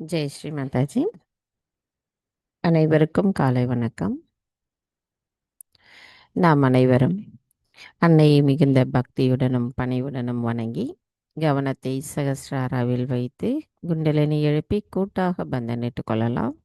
ஜெய் ஸ்ரீ மாதாஜி. அனைவருக்கும் காலை வணக்கம். நாம் அனைவரும் அன்னையை மிகுந்த பக்தியுடனும் பணிவுடனும் வணங்கி கவனத்தை சகஸ்ராராவில் வைத்து குண்டலினி எழுப்பி கூட்டாக பந்தனிட்டுக் கொள்ளலாம்.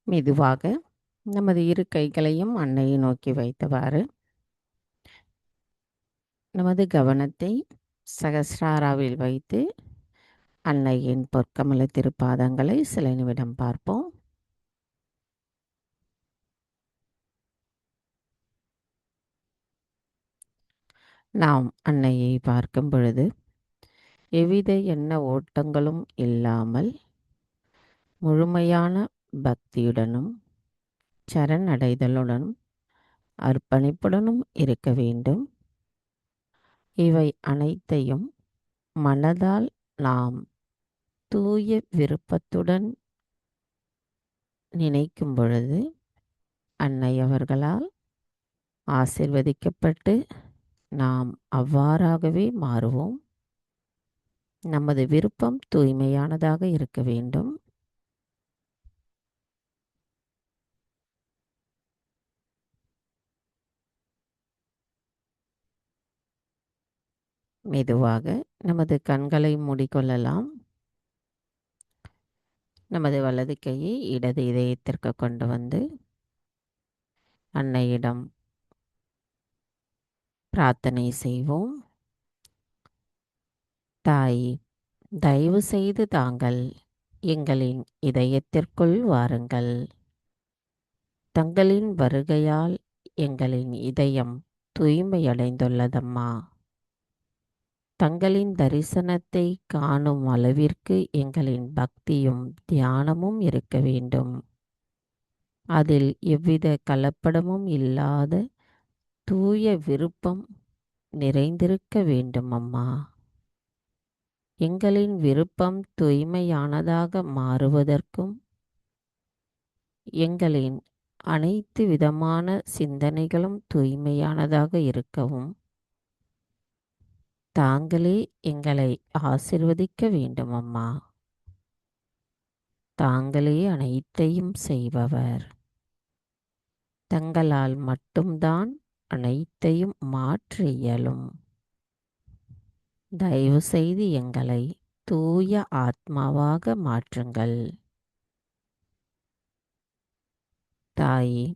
மெதுவாக நமது இரு கைகளையும் அன்னையை நோக்கி வைத்தவாறு நமது கவனத்தை சகஸ்ராராவில் வைத்து அன்னையின் பொற்கமல திருப்பாதங்களை சில நிமிடம் பார்ப்போம். நாம் அன்னையை பார்க்கும் பொழுது எவ்வித எண்ண ஓட்டங்களும் இல்லாமல் முழுமையான பக்தியுடனும் சரணடைதலுடனும் அர்ப்பணிப்புடனும் இருக்க வேண்டும். இவை அனைத்தையும் மனதால் நாம் தூய விருப்பத்துடன் நினைக்கும் பொழுது அன்னை அவர்களால் ஆசிர்வதிக்கப்பட்டு நாம் அவ்வாறாகவே மாறுவோம். நமது விருப்பம் தூய்மையானதாக இருக்க வேண்டும். மெதுவாக நமது கண்களை மூடிக்கொள்ளலாம். நமது வலது கையை இடது இதயத்திற்கு கொண்டு வந்து அன்னையிடம் பிரார்த்தனை செய்வோம். தாய், தயவு செய்து தாங்கள் எங்களின் இதயத்திற்குள் வாருங்கள். தங்களின் வருகையால் எங்களின் இதயம் தூய்மையடைந்துள்ளதம்மா. தங்களின் தரிசனத்தை காணும் அளவிற்கு எங்களின் பக்தியும் தியானமும் இருக்க வேண்டும். அதில் எவ்வித கலப்படமும் இல்லாத தூய விருப்பம் நிறைந்திருக்க வேண்டும் அம்மா. எங்களின் விருப்பம் தூய்மையானதாக மாறுவதற்கும் எங்களின் அனைத்து விதமான சிந்தனைகளும் தூய்மையானதாக இருக்கவும் தாங்களே எங்களை ஆசிர்வதிக்க வேண்டும் அம்மா. தாங்களே அனைத்தையும் செய்பவர். தங்களால் மட்டும்தான் அனைத்தையும் மாற்ற இயலும். தயவு செய்து எங்களை தூய ஆத்மாவாக மாற்றுங்கள். தாயே,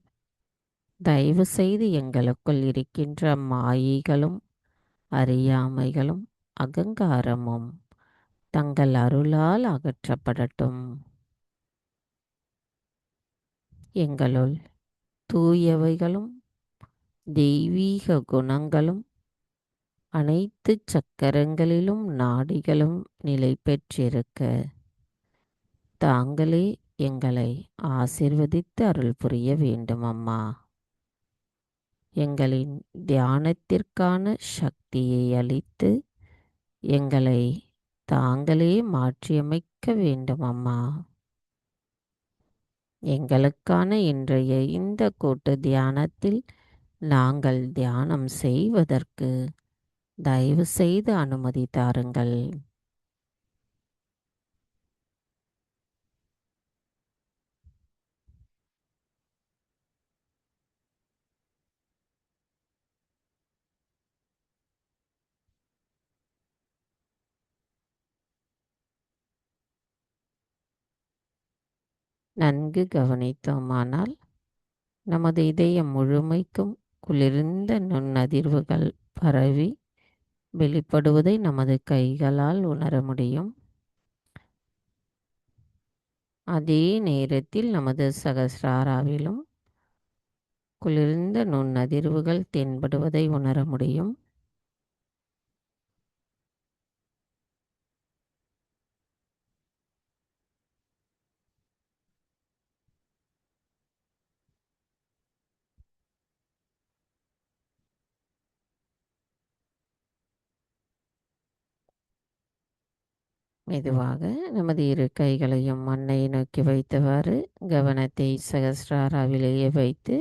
தயவு செய்து எங்களுக்குள் இருக்கின்ற மாயைகளும் அறியாமைகளும் அகங்காரமும் தங்கள் அருளால் அகற்றப்படட்டும். எங்களுள் தூயவைகளும் தெய்வீக குணங்களும் அனைத்து சக்கரங்களிலும் நாடிகளும் நிலை பெற்றிருக்க தாங்களே எங்களை ஆசிர்வதித்து அருள் புரிய வேண்டும் அம்மா. எங்களின் தியானத்திற்கான சக்தியை அளித்து எங்களை தாங்களே மாற்றியமைக்க வேண்டும் அம்மா. எங்களுக்கான இன்றைய இந்த கூட்டு தியானத்தில் நாங்கள் தியானம் செய்வதற்கு தயவு செய்து அனுமதி தாருங்கள். நன்கு கவனித்தோமானால் நமது இதயம் முழுமைக்கும் குளிர்ந்த நுண்ணதிர்வுகள் பரவி வெளிப்படுவதை நமது கைகளால் உணர முடியும். அதே நேரத்தில் நமது சகஸ்ராராவிலும் குளிர்ந்த நுண்ணதிர்வுகள் தென்படுவதை உணர முடியும். மெதுவாக நமது இரு கைகளையும் மண்ணையை நோக்கி வைத்தவாறு கவனத்தை சகஸ்ராராவிலேயே வைத்து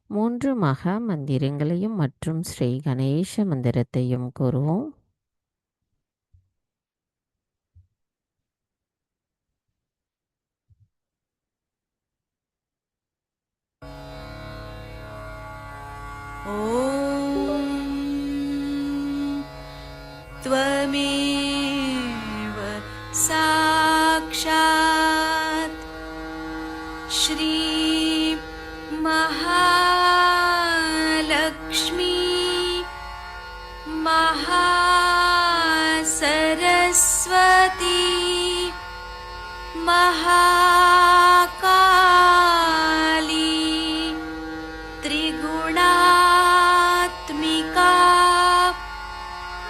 3 மகா மந்திரங்களையும் மற்றும் ஸ்ரீ கணேச மந்திரத்தையும் கூறுவோம். त्वमेव साक्षात् श्री महालक्ष्मी महासरस्वती महाकाली त्रिगुणात्मिका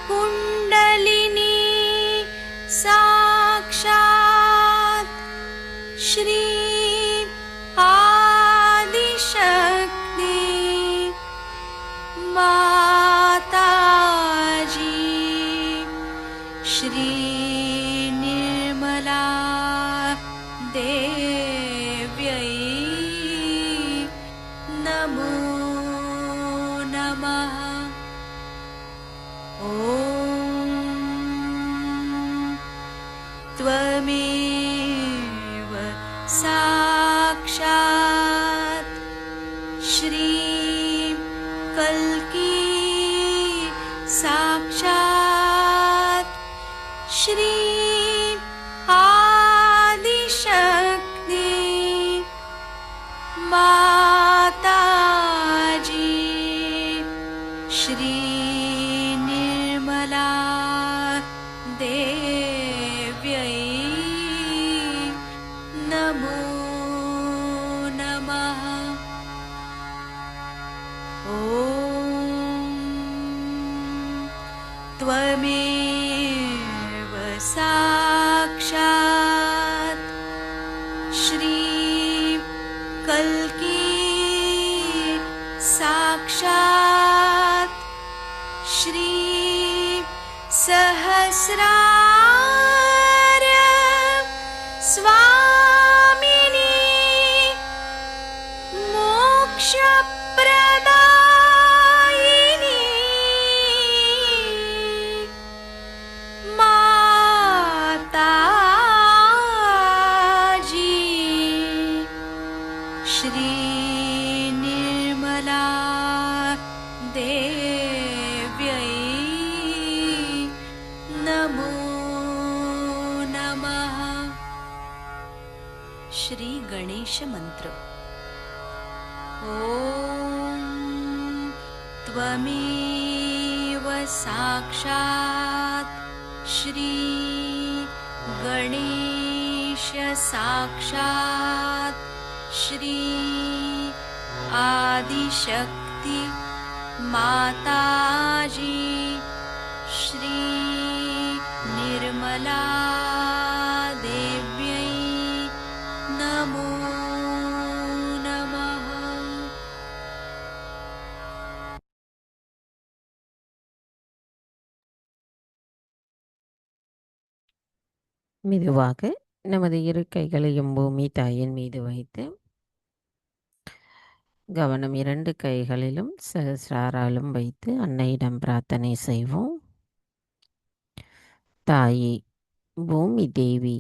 कुण्डलिनी साक्षात् श्री आदिशक्ति माताजी श्री निर्मला देव्यै नमो नमः। ॐ त्वमेव साक्षात् श्री कल्की साक्षात् श्री आदिशक्ति माताजी श्री निर्मला देव्यै नमो नमः। ॐ त्वमेव साक्षात् श्री कल्की साक्षात् श्री सहस्रार स्वामिनी मोक्षप्रदायिनी माताजी श्री निर्मला देव्यै नमो नमः। श्री गणेश मंत्र। ॐ त्वमेव साक्षात् श्री गणेश साक्षात् श्री आदिशक्ति माताजी श्री निर्मला देव्यै नमो नमः। மெதுவாக நமது இரு கைகளையும் பூமி தாயின் மீது வைத்து கவனம் 2 கைகளிலும் சகஸ்ராராலும் வைத்து அன்னையிடம் பிரார்த்தனை செய்வோம். தாயே, பூமி தேவி,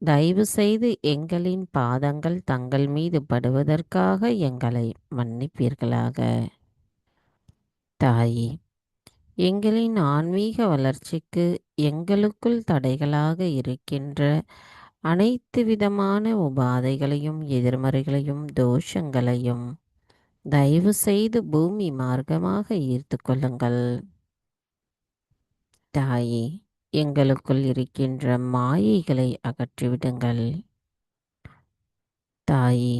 தயவு செய்து எங்களின் பாதங்கள் தங்கள் மீது படுவதற்காக எங்களை மன்னிப்பீர்களாக. தாயே, எங்களின் ஆன்மீக வளர்ச்சிக்கு எங்களுக்குள் தடைகளாக இருக்கின்ற அனைத்து விதமான உபாதைகளையும், எதிர்மறைகளையும், தோஷங்களையும் தயவு செய்து பூமி மார்க்கமாக ஈர்த்து கொள்ளுங்கள். தாயே, எங்களுக்குள் இருக்கின்ற மாயைகளை அகற்றிவிடுங்கள். தாயே,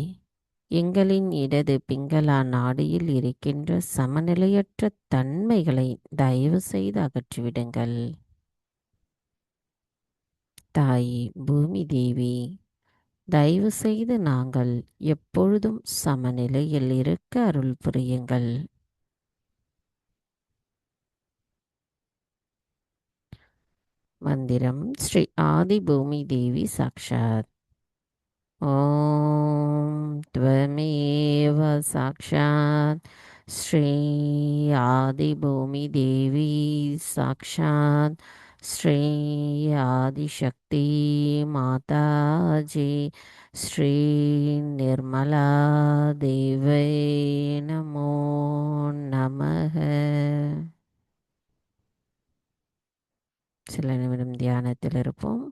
எங்களின் இடது பிங்களா நாடியில் இருக்கின்ற சமநிலையற்ற தன்மைகளை தயவு செய்து அகற்றிவிடுங்கள். தாயே பூமி தேவி, தயவு செய்து நாங்கள் எப்பொழுதும் சமநிலையில் இருக்க அருள் புரியுங்கள். மந்திரம் ஸ்ரீ ஆதி பூமி தேவி சாக்ஷாத். ஓம் त्वमेव साक्षात् श्री आदिभूमि देवी साक्षात् श्री आदिशक्ति माताजी श्री निर्मला देवै नमो नमः. சில நிமிடம் தியானத்தில் இருப்போம்.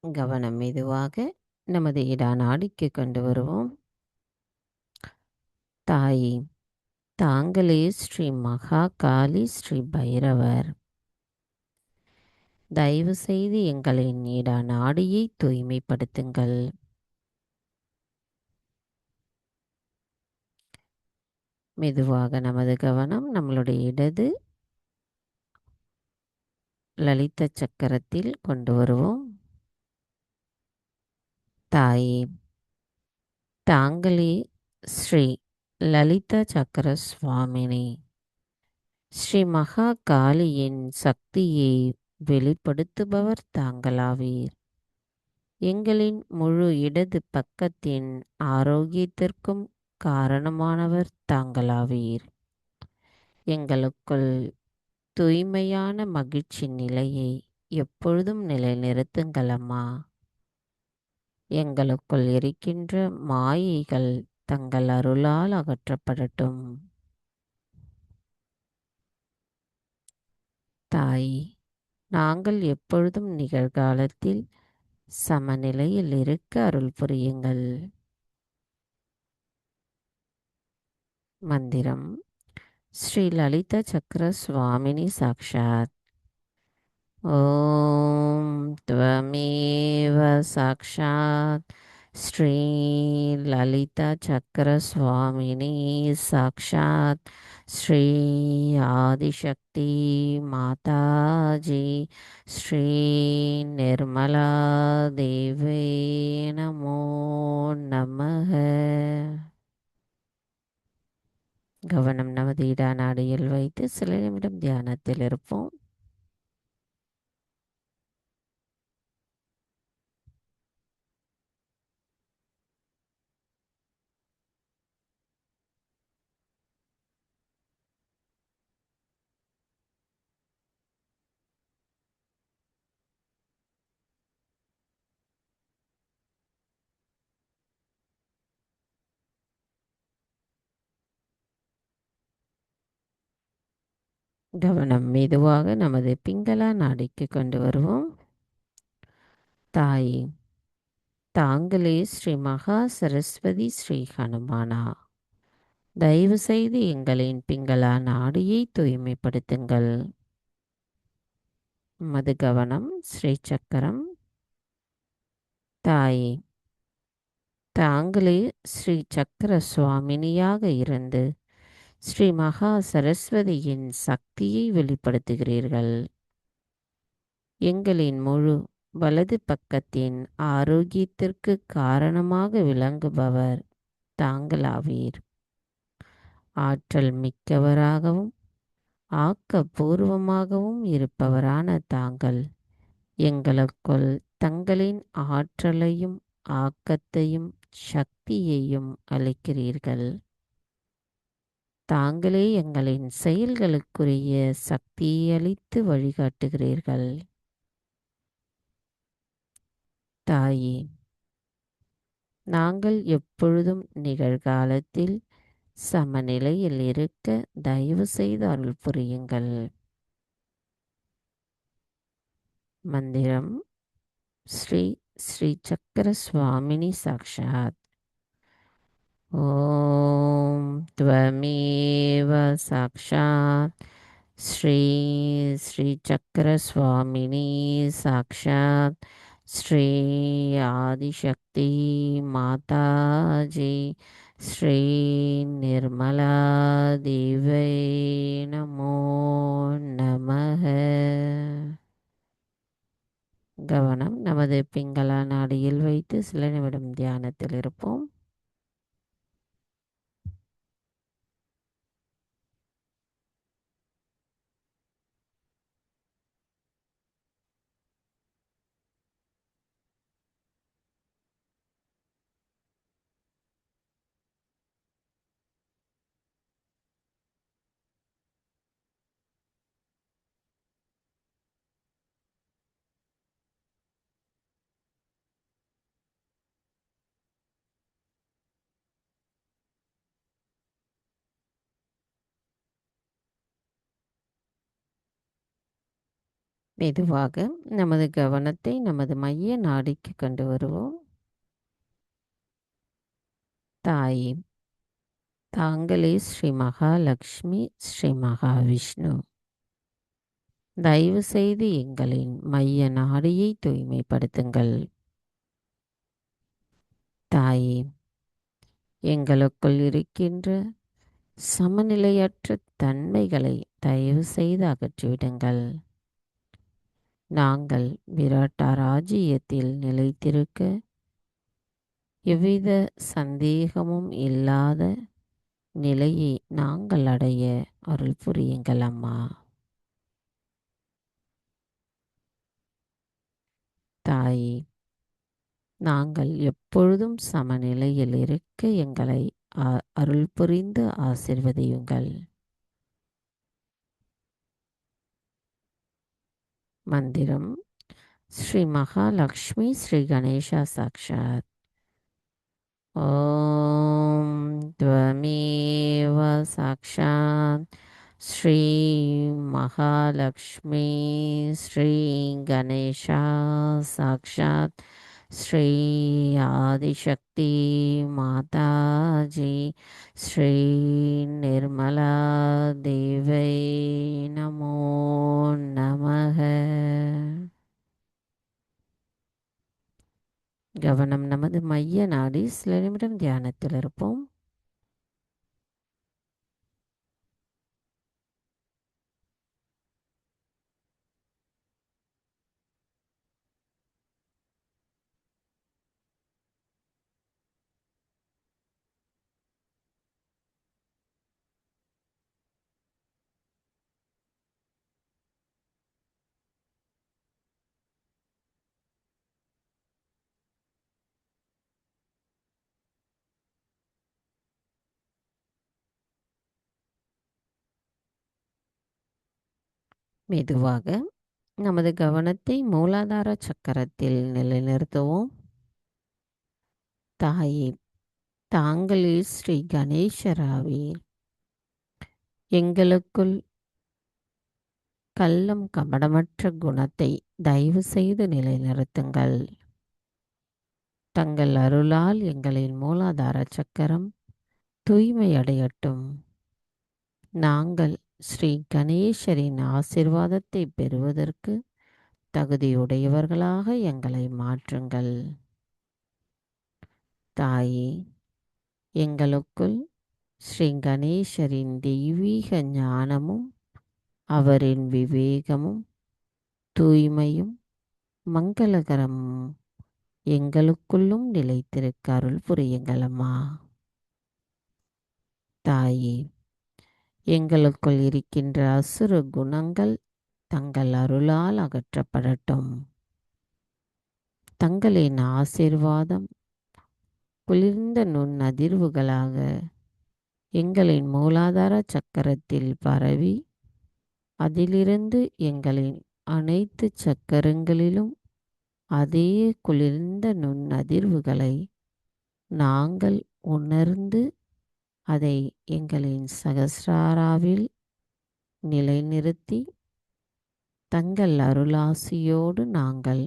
கவனம் மெதுவாக நமது இடா நாடிக்கு கொண்டு வருவோம். தாயே, தாங்களே ஸ்ரீ மகா காளி ஸ்ரீ பைரவர். தயவு செய்து எங்களின் இடா நாடியை தூய்மைப்படுத்துங்கள். மெதுவாக நமது கவனம் நம்மளுடைய இடது லலித சக்கரத்தில் கொண்டு வருவோம். தாயே, தாங்களே ஸ்ரீ லலித சக்கர சுவாமினி ஸ்ரீ மகா காளியின் சக்தியை வெளிப்படுத்துபவர் தாங்களாவீர். எங்களின் முழு இடது பக்கத்தின் ஆரோக்கியத்திற்கும் காரணமானவர் தாங்களாவீர். எங்களுக்குள் தூய்மையான மகிழ்ச்சி நிலையை எப்பொழுதும் நிலைநிறுத்துங்கள் அம்மா. எங்களுக்குள் இருக்கின்ற மாயைகள் தங்கள் அருளால் அகற்றப்படட்டும். தாய், நாங்கள் எப்பொழுதும் நிகழ்காலத்தில் சமநிலையில் இருக்க அருள் புரியுங்கள். மந்திரம் ஸ்ரீ லலித சக்கர சுவாமினி சாக்ஷாத். ஓம் त्वमेव சாக்ஷாத் ஸ்ரீ லலித சக்கர சுவாமினி சாக்ஷாத் ஸ்ரீ ஆதிசக்தி மாதாஜி ஸ்ரீ நிர்மலா தேவே நமோ நமः. கவனம் நமது இடா நாடியில் வைத்து சில நிமிடம் தியானத்தில் இருப்போம். கவனம் மெதுவாக நமது பிங்களா நாடிக்கு கொண்டு வருவோம். தாயே, தாங்களே ஸ்ரீ மகா சரஸ்வதி ஸ்ரீ ஹனுமானா. தயவு செய்து எங்களின் பிங்களா நாடியை தூய்மைப்படுத்துங்கள். மது கவனம் ஸ்ரீ சக்கரம். தாயே, தாங்களே ஸ்ரீ சக்கர சுவாமினியாக இருந்து ஸ்ரீ மகா சரஸ்வதியின் சக்தியை வெளிப்படுத்துகிறீர்கள். எங்களின் முழு வலது பக்கத்தின் ஆரோக்கியத்திற்கு காரணமாக விளங்குபவர் தாங்களாவீர். ஆற்றல் மிக்கவராகவும் ஆக்கப்பூர்வமாகவும் இருப்பவரான தாங்கள் எங்களுக்குள் தங்களின் ஆற்றலையும் ஆக்கத்தையும் சக்தியையும் அளிக்கிறீர்கள். தாங்களே எங்களின் செயல்களுக்குரிய சக்தியளித்து வழிகாட்டுகிறீர்கள். தாயே, நாங்கள் எப்பொழுதும் நிகழ்காலத்தில் சமநிலையில் இருக்க தயவு செய்து அருள் புரியுங்கள். மந்திரம் ஸ்ரீ ஸ்ரீ சக்கர சுவாமினி சாக்ஷாத். ஓம் त्वमेव சாக்ஷாத் ஸ்ரீ ஸ்ரீ சக்கர சுவாமினி சாக்ஷாத் ஸ்ரீ ஆதிசக்தி மாதாஜி ஸ்ரீ நிர்மலா தேவை நமோ நமः. கவனம் நமது பிங்களா நாடியில் வைத்து சில நிமிடம் தியானத்தில் இருப்போம். மெதுவாக நமது கவனத்தை நமது மைய நாடிக்கு கொண்டு வருவோம். தாயே, தாங்களே ஸ்ரீ மகாலட்சுமி, ஸ்ரீ மகாவிஷ்ணு. தயவு செய்து எங்களின் மைய நாடியை தூய்மைப்படுத்துங்கள். தாயே, எங்களுக்குள் இருக்கின்ற சமநிலையற்ற தன்மைகளை தயவு செய்து அகற்றிவிடுங்கள். நாங்கள் விராட்டா ராஜ்யத்தில் நிலைத்திருக்க எவ்வித சந்தேகமும் இல்லாத நிலையை நாங்கள் அடைய அருள் புரியுங்கள் அம்மா. தாயே, நாங்கள் எப்பொழுதும் சமநிலையில் இருக்க எங்களை அருள் புரிந்து ஆசிர்வதியுங்கள். மந்திரம் ஸ்ரீ மகாலட்சுமி ஸ்ரீ கணேசா சாக்ஷாத். ஓம் त्वमेव சாக்ஷாத் ஸ்ரீ மகாலட்சுமி ஸ்ரீ கணேசா சாக்ஷாத் ஸ்ரீ ஆதிசக்தி மாதாஜி ஸ்ரீ நிர்மலா தேவை நமோ நமः. கவனம் நமது மைய நாடி சில நிமிடம் தியானத்தில் இருப்போம். மெதுவாக நமது கவனத்தை மூலாதார சக்கரத்தில் நிலைநிறுத்துவோம். தாயே, தாங்களே ஸ்ரீ கணேசராவீர். எங்களுக்குள் கள்ளம் கபடமற்ற குணத்தை தயவு செய்து நிலைநிறுத்துங்கள். தங்கள் அருளால் எங்களின் மூலாதார சக்கரம் தூய்மையடையட்டும். நாங்கள் ஸ்ரீ கணேசரின் ஆசிர்வாதத்தை பெறுவதற்கு தகுதியுடையவர்களாக எங்களை மாற்றுங்கள். தாயே, எங்களுக்குள் ஸ்ரீ கணேசரின் தெய்வீக ஞானமும் அவரின் விவேகமும் தூய்மையும் மங்களகரமும் எங்களுக்குள்ளும் நிலைத்திருக்க அருள் புரியுங்களம்மா. தாயே, எங்களுக்குள் இருக்கின்ற அசுர குணங்கள் தங்கள் அருளால் அகற்றப்படட்டும். தங்களின் ஆசீர்வாதம் குளிர்ந்த நுண்ணதிர்வுகளாக எங்களின் மூலாதார சக்கரத்தில் பரவி அதிலிருந்து எங்களின் அனைத்து சக்கரங்களிலும் அதே குளிர்ந்த நுண்ணதிர்வுகளை நாங்கள் உணர்ந்து அதை எங்களின் சகஸ்ராராவில் நிலைநிறுத்தி தங்கள் அருளாசியோடு நாங்கள்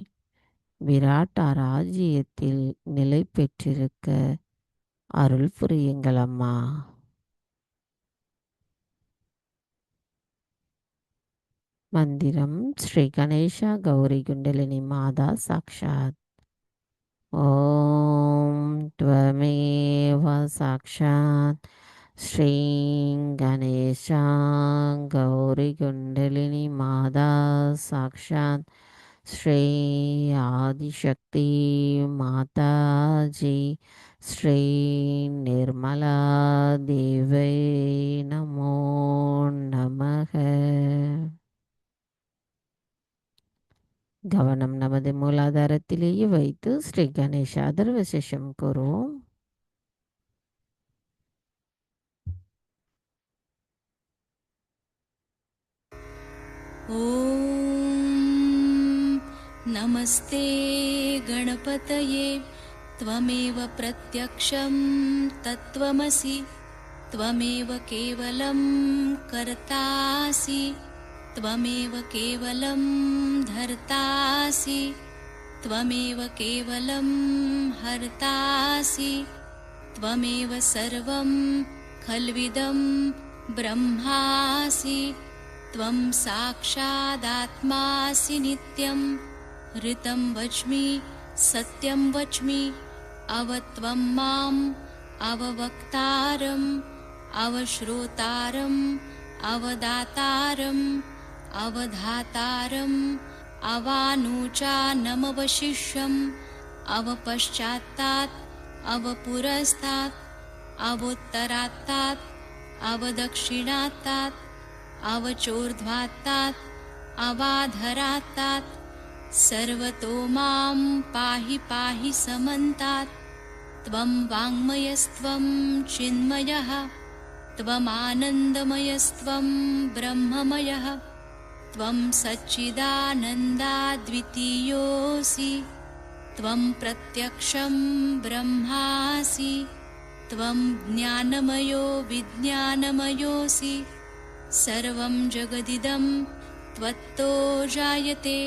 விராட்டா ராஜ்யத்தில் நிலை பெற்றிருக்க அருள் புரியுங்கள் அம்மா. மந்திரம் ஸ்ரீ கணேஷா கௌரி குண்டலினி மாதா சாக்ஷாத். ஓம் த்வமேவ சாக்ஷாத் ஸ்ரீ கணேஷா கௌரி குண்டலினி மாதா சாக்ஷாத் ஸ்ரீ ஆதிசக்தி மாதாஜி ஸ்ரீ நிர்மலா தேவை நமோ நமக. கவனம் நமது மூலாதாரத்திலேயே வைத்து ஸ்ரீ கணேஷ அதர்வசேஷம் கூறுவோம். ॐ नमस्ते गणपतये त्वमेव प्रत्यक्षं तत्त्वमसि त्वमेव केवलं कर्तासि त्वमेव केवलं धर्तासि त्वमेव केवलं हर्तासि त्वमेव सर्वं खल्विदं ब्रह्मासि त्वं साक्षादात्मासि नित्यं ऋतं वच्मि सत्यं वच्मि अवत्वं माम् अववक्तारम् अवश्रोतारम् अवदातारम् अवधातारम् अवानुचानमवशिष्यम् अवपश्चात्तात् अवपुरस्तात् अवोत्तरात्तात् अवदक्षिणात्तात् अवचोर्ध्वात्तात् अवाधरात्तात् सर्वतो मां पाहि पाहि समन्तात् त्वं वाङ्मयस्त्वं चिन्मयः त्वमानन्दमयस्त्वं ब्रह्ममयः त्वं सच्चिदानन्दाद्वितीयोऽसि त्वं प्रत्यक्षं ब्रह्मासि त्वं ज्ञानमयो विज्ञानमयोऽसि सर्वं जगदिदं त्वत्तो जायते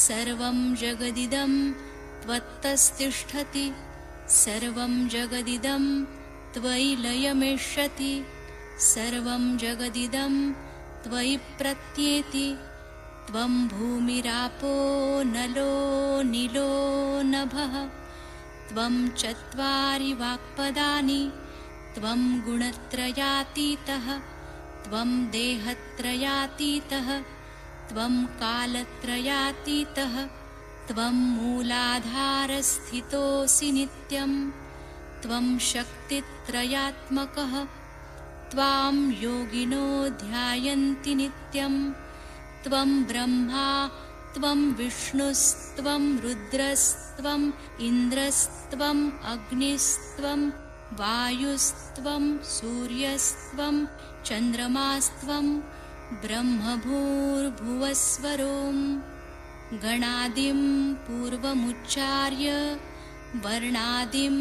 सर्वं जगदिदं त्वत्तस्तिष्ठति सर्वं जगदिदं त्वयि लयमेष्यति सर्वं जगदिदं त्वयि प्रत्येति त्वं भूमिरापो नलो नीलो नभः त्वं चत्वारि वाक्पदानि त्वं गुणत्रयातीतः त्वं देहत्रयातीतः त्वं कालत्रयातीतः त्वं मूलाधारस्थितोऽसि नित्यं त्वं शक्तित्रयात्मकः त्वां योगिनो ध्यायन्ति नित्यं त्वं ब्रह्मा त्वं विष्णुस्त्वं रुद्रस्त्वम् इन्द्रस्त्वम् अग्निस्त्वं वायुस्त्वं सूर्यस्त्वं चन्द्रमास्त्वं ब्रह्मभूर्भुवस्वरों गणादिं पूर्वमुच्चार्य वर्णादिं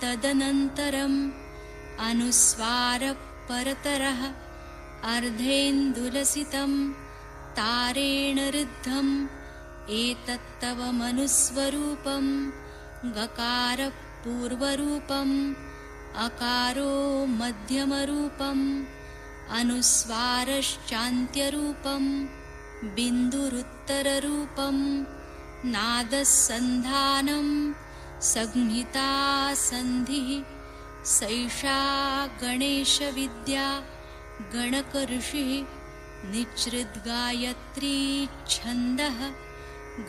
तदनन्तरम् अनुस्वारपरतरः अर्धेन्दुलसितं तारेण ऋद्धम् एतत्तव मनुस्वरूपं गकारपूर्वरूपम् अकारो मध्यमरूपम् अनुस्वारश्चान्त्यरूपं बिन्दुरुत्तररूपं नादसन्धानं संहिता सन्धिः सैषा गणेशविद्या गणकऋषिः निच्छृद्गायत्री छन्दः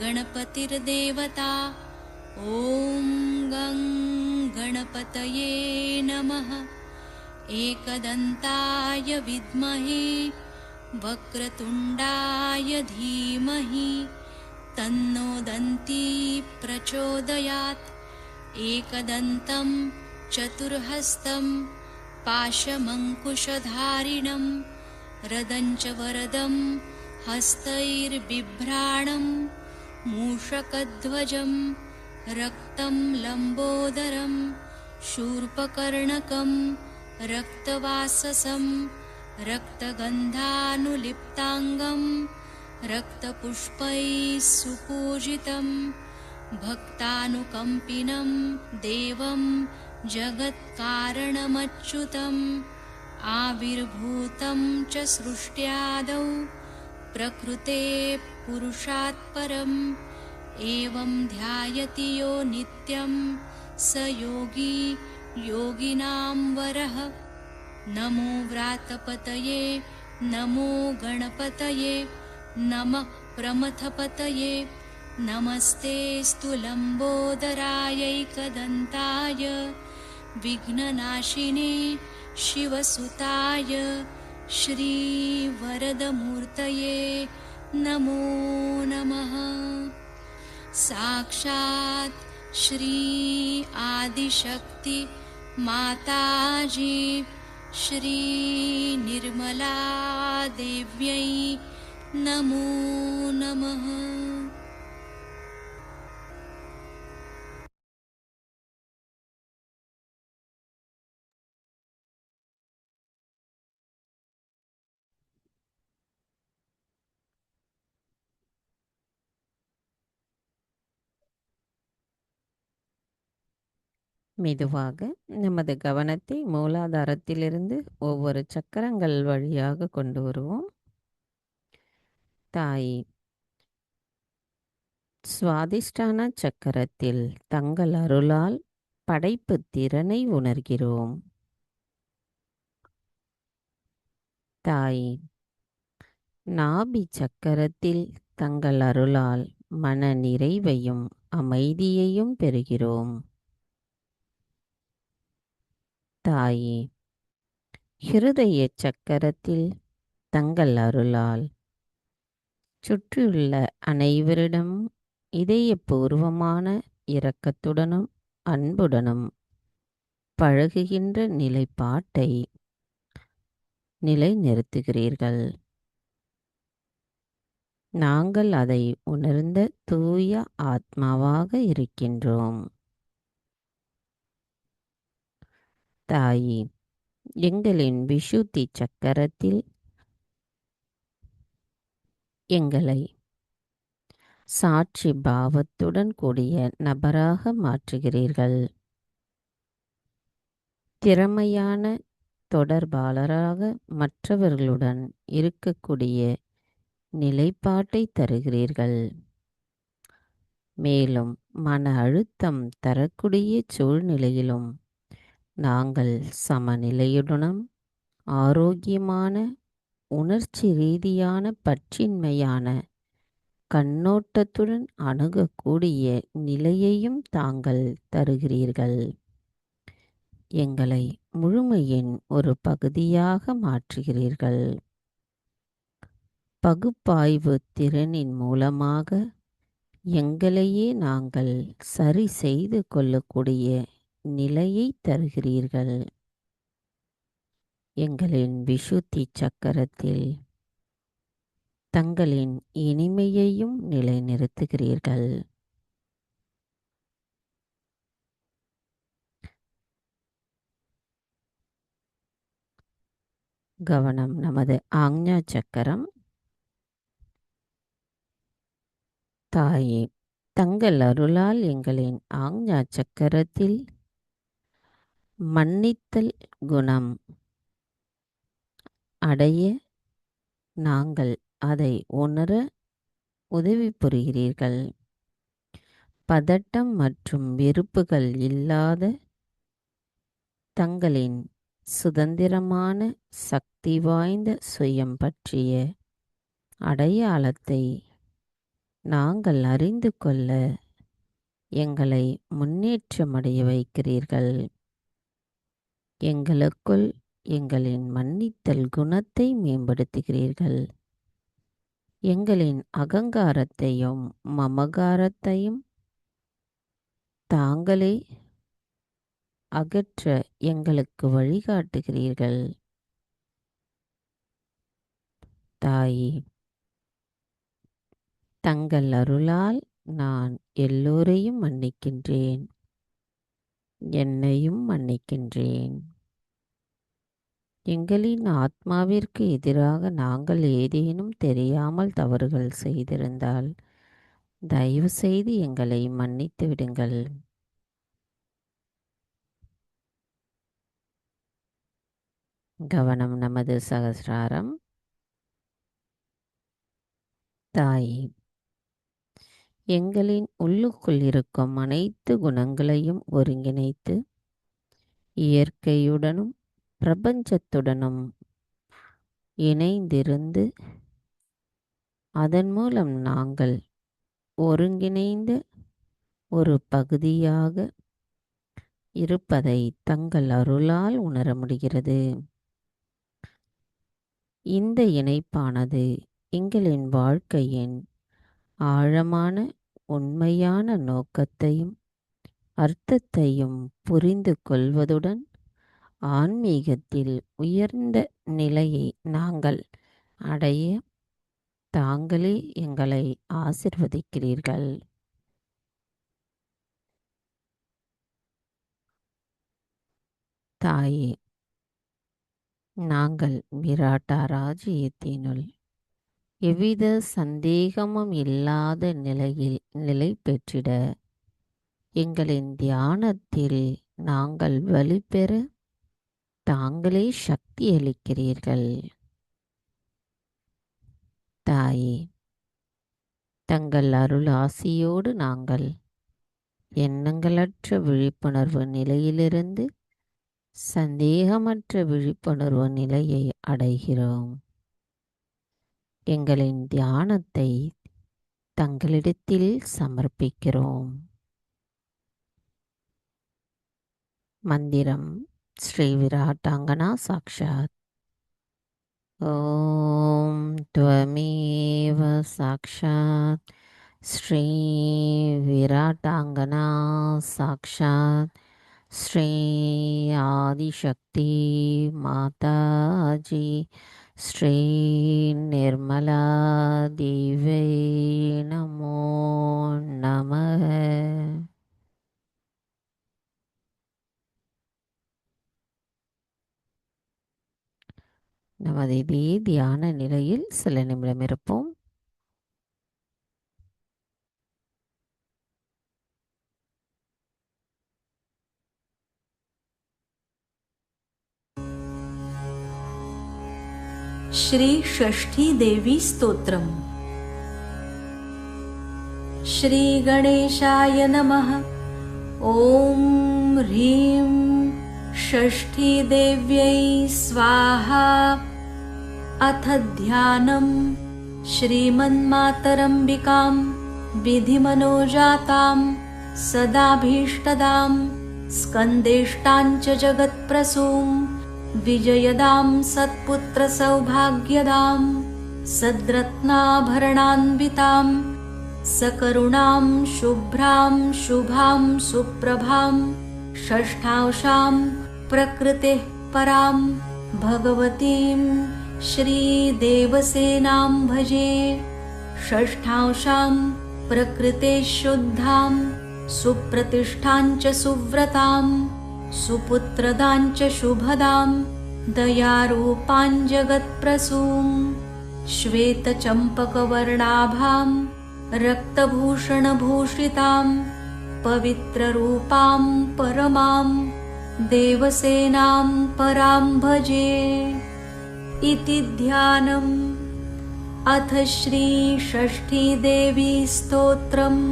गणपतिर्देवता ॐ गं गणपतये नमः एकदन्ताय विद्महे वक्रतुण्डाय धीमहि तन्नो दन्ती प्रचोदयात्। एकदन्तं चतुर्हस्तं पाशमङ्कुशधारिणं रदञ्च वरदं हस्तैर्बिभ्राणं मूषकध्वजं रक्तं लम्बोदरं शूर्पकर्णकं रक्तवाससं रक्तगन्धानुलिप्ताङ्गं रक्तपुष्पैः सुपूजितं भक्तानुकम्पिनं देवं जगत्कारणमच्युतम् आविर्भूतं च सृष्ट्यादौ प्रकृते पुरुषात् परम् एवं ध्यायति यो नित्यं स योगी योगिनां वरः। नमो व्रातपतये नमो गणपतये नमः प्रमथपतये नमस्तेऽस्तु लम्बोदरायैकदन्ताय विघ्ननाशिने शिवसुताय श्रीवरदमूर्तये नमो नमः। साक्षात् श्री आदिशक्ति माताजी श्री निर्मला देव्यै नमो नमः। மெதுவாக நமது கவனத்தை மூலாதாரத்திலிருந்து ஒவ்வொரு சக்கரங்கள் வழியாக கொண்டு வருவோம். தாய் சுவாதிஷ்டான சக்கரத்தில் தங்கள் அருளால் படைப்பு திறனை உணர்கிறோம். தாய் நாபி சக்கரத்தில் தங்கள் அருளால் மன நிறைவையும் அமைதியையும் பெறுகிறோம். தாயே ஹிருதய சக்கரத்தில் தங்கள் அருளால் சுற்றியுள்ள அனைவரிடம் இதயபூர்வமான இரக்கத்துடனும் அன்புடனும் பழகுகின்ற நிலைப்பாட்டை நிலைநிறுத்துகிறீர்கள். நாங்கள் அதை உணர்ந்த தூய ஆத்மாவாக இருக்கின்றோம். தாயே எங்களின் விஷுத்தி சக்கரத்தில் எங்களை சாட்சி பாவத்துடன் கூடிய நபராக மாற்றுகிறீர்கள். திறமையான தொடர்பாளராக மற்றவர்களுடன் இருக்கக்கூடிய நிலைப்பாட்டை தருகிறீர்கள். மேலும் மன அழுத்தம் தரக்கூடிய சூழ்நிலையிலும் நாங்கள் சமநிலையுடனும் ஆரோக்கியமான உணர்ச்சி ரீதியான பற்றின்மையான கண்ணோட்டத்துடன் அணுகக்கூடிய நிலையையும் தாங்கள் தருகிறீர்கள். எங்களை முழுமையின் ஒரு பகுதியாக மாற்றுகிறீர்கள். பகுப்பாய்வு திறனின் மூலமாக எங்களையே நாங்கள் சரி செய்து கொள்ளக்கூடிய நிலையை தருகிறீர்கள். எங்களின் விஷுத்தி சக்கரத்தில் தங்களின் இனிமையையும் நிலைநிறுத்துகிறீர்கள். கவனம் நமது ஆக்ஞா சக்கரம். தாயே தங்கள் அருளால் எங்களின் ஆக்ஞா சக்கரத்தில் மன்னித்தல் குணம் அடைய நாங்கள் அதை உணர உதவி புரிகிறீர்கள். பதட்டம் மற்றும் வெறுப்புகள் இல்லாத தங்களின் சுதந்திரமான சக்தி வாய்ந்த சுயம் பற்றிய அடையாளத்தை நாங்கள் அறிந்து கொள்ள எங்களை முன்னேற்றமடைய வைக்கிறீர்கள். எங்களுக்குள் எங்களின் மன்னித்தல் குணத்தை மேம்படுத்துகிறீர்கள். எங்களின் அகங்காரத்தையும் மமகாரத்தையும் தாங்களே அகற்ற எங்களுக்கு வழிகாட்டுகிறீர்கள். தாயே, தங்கள் அருளால் நான் எல்லோரையும் மன்னிக்கின்றேன், என்னையும் மன்னிக்கின்றேன். எங்களின் ஆத்மாவிற்கு எதிராக நாங்கள் ஏதேனும் தெரியாமல் தவறுகள் செய்திருந்தால் தயவு செய்து எங்களை மன்னித்து விடுங்கள். கவனம் நமது சகஸ்ராரம். தாயே, எங்களின் உள்ளுக்குள் இருக்கும் அனைத்து குணங்களையும் ஒருங்கிணைத்து இயற்கையுடனும் பிரபஞ்சத்துடனும் இணைந்திருந்து அதன் மூலம் நாங்கள் ஒருங்கிணைந்த ஒரு பகுதியாக இருப்பதை தங்கள் அருளால் உணர முடிகிறது. இந்த இணைப்பானது எங்களின் வாழ்க்கையின் ஆழமான உண்மையான நோக்கத்தையும் அர்த்தத்தையும் புரிந்து கொள்வதுடன் ஆன்மீகத்தில் உயர்ந்த நிலையை நாங்கள் அடைய தாங்களே எங்களை ஆசிர்வதிக்கிறீர்கள். தாயே, நாங்கள் விராட்டா ராஜ்யத்தினுள் எவ்வித சந்தேகமும் இல்லாத நிலையில் நிலை பெற்றிட எங்களின் தியானத்தில் நாங்கள் வலுப்பெற தாங்களே சக்தி அளிக்கிறீர்கள். தாயே, தங்கள் அருள் ஆசியோடு நாங்கள் எண்ணங்களற்ற விழிப்புணர்வு நிலையிலிருந்து சந்தேகமற்ற விழிப்புணர்வு நிலையை அடைகிறோம். எங்களின் தியானத்தை தங்களிடத்தில் சமர்ப்பிக்கிறோம். மந்திரம் ஸ்ரீ விராட்டாங்கனா சாக்ஷாத். ஓம் த்வமேவ சாக்ஷாத் ஸ்ரீ விராட்டாங்கனா சாக்ஷாத் ஸ்ரீ ஆதிசக்தி மாதாஜி ஸ்ரீ நிர்மலா தேவை நமோ நமः. நமது இதே தியான நிலையில் சில நிமிடம் இருப்போம். श्री षष्ठी देवी स्तोत्रम्। श्री गणेशाय नमः। ॐ ह्रीं षष्ठी देव्यै स्वाहा। अथ ध्यानम्। श्रीमन्मातरम्बिकां विधिमनोजातां सदाभीष्टदां स्कन्देष्टां च जगत्प्रसूं विजयदां सत्पुत्रसौभाग्यदां सद्रत्नाभरणान्वितां सकरुणां शुभ्रां शुभां सुप्रभां षष्ठांशां प्रकृतिः परां भगवतीं श्रीदेवसेनां भजे। षष्ठांशां प्रकृतेः शुद्धां सुप्रतिष्ठां च सुव्रतां सुपुत्रदां च शुभदां दयारूपां जगत्प्रसूं श्वेतचम्पकवर्णाभां रक्तभूषणभूषितां पवित्ररूपां परमां देवसेनां परां भजे। इति ध्यानम्। अथ श्री षष्ठी देवी स्तोत्रम्।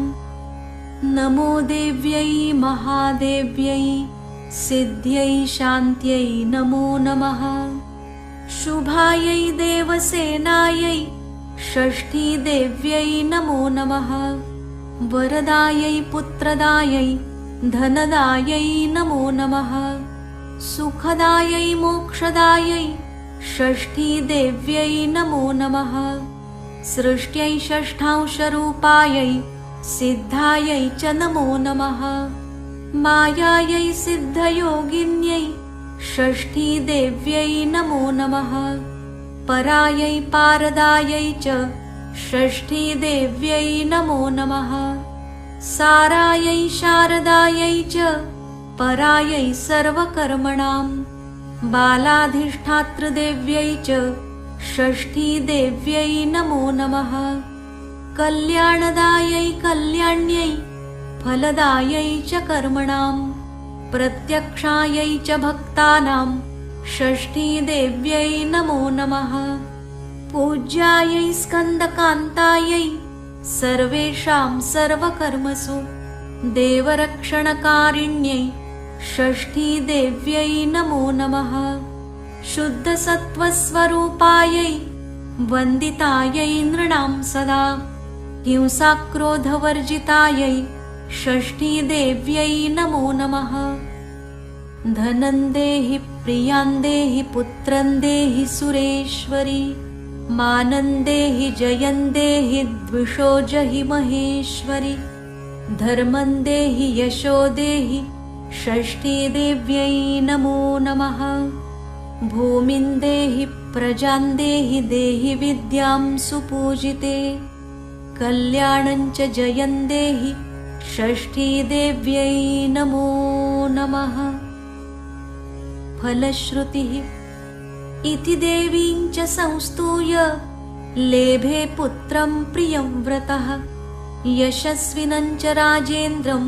नमो देव्यै महादेव्यै सिद्ध्यै शान्त्यै नमो नमः। शुभायै देवसेनायै षष्ठी देव्यै नमो नमः। वरदायै पुत्रदायै धनदायै नमो नमः। सुखदायै मोक्षदायै षष्ठी देव्यै नमो नमः। सृष्ट्यै षष्ठांशरूपायै सिद्धायै च नमो नमः। मायायै सिद्धयोगिन्यै षष्ठीदेव्यै नमो नमः। परायै पारदायै च षष्ठीदेव्यै नमो नमः। सारायै शारदायै च परायै सर्वकर्मणां बालाधिष्ठातृदेव्यै च षष्ठीदेव्यै नमो नमः। कल्याणदायै कल्याण्यै फलदायै च कर्मणां प्रत्यक्षायै च भक्तानां षष्ठीदेव्यै नमो नमः। पूज्यायै स्कन्दकान्तायै सर्वेषां सर्वकर्मसु देवरक्षणकारिण्यै षष्ठीदेव्यै नमो नमः। शुद्धसत्त्वस्वरूपायै वन्दितायै नृणां सदा हिंसाक्रोधवर्जितायै षष्ठीदेव्यै नमो नमः। धनं देहि प्रियां देहि पुत्रं देहि सुरेश्वरी मानं देहि जयं देहि द्विषो जहि महेश्वरि धर्मं देहि यशो देहि षष्ठीदेव्यै नमो नमः। भूमिं देहि प्रजां देहि देहि विद्यां सुपूजिते कल्याणं च जयं देहि षष्ठीदेव्यै नमो नमः। फलश्रुतिः इति देवीं च संस्तूय लेभे पुत्रं प्रियं व्रतः यशस्विनं च राजेन्द्रं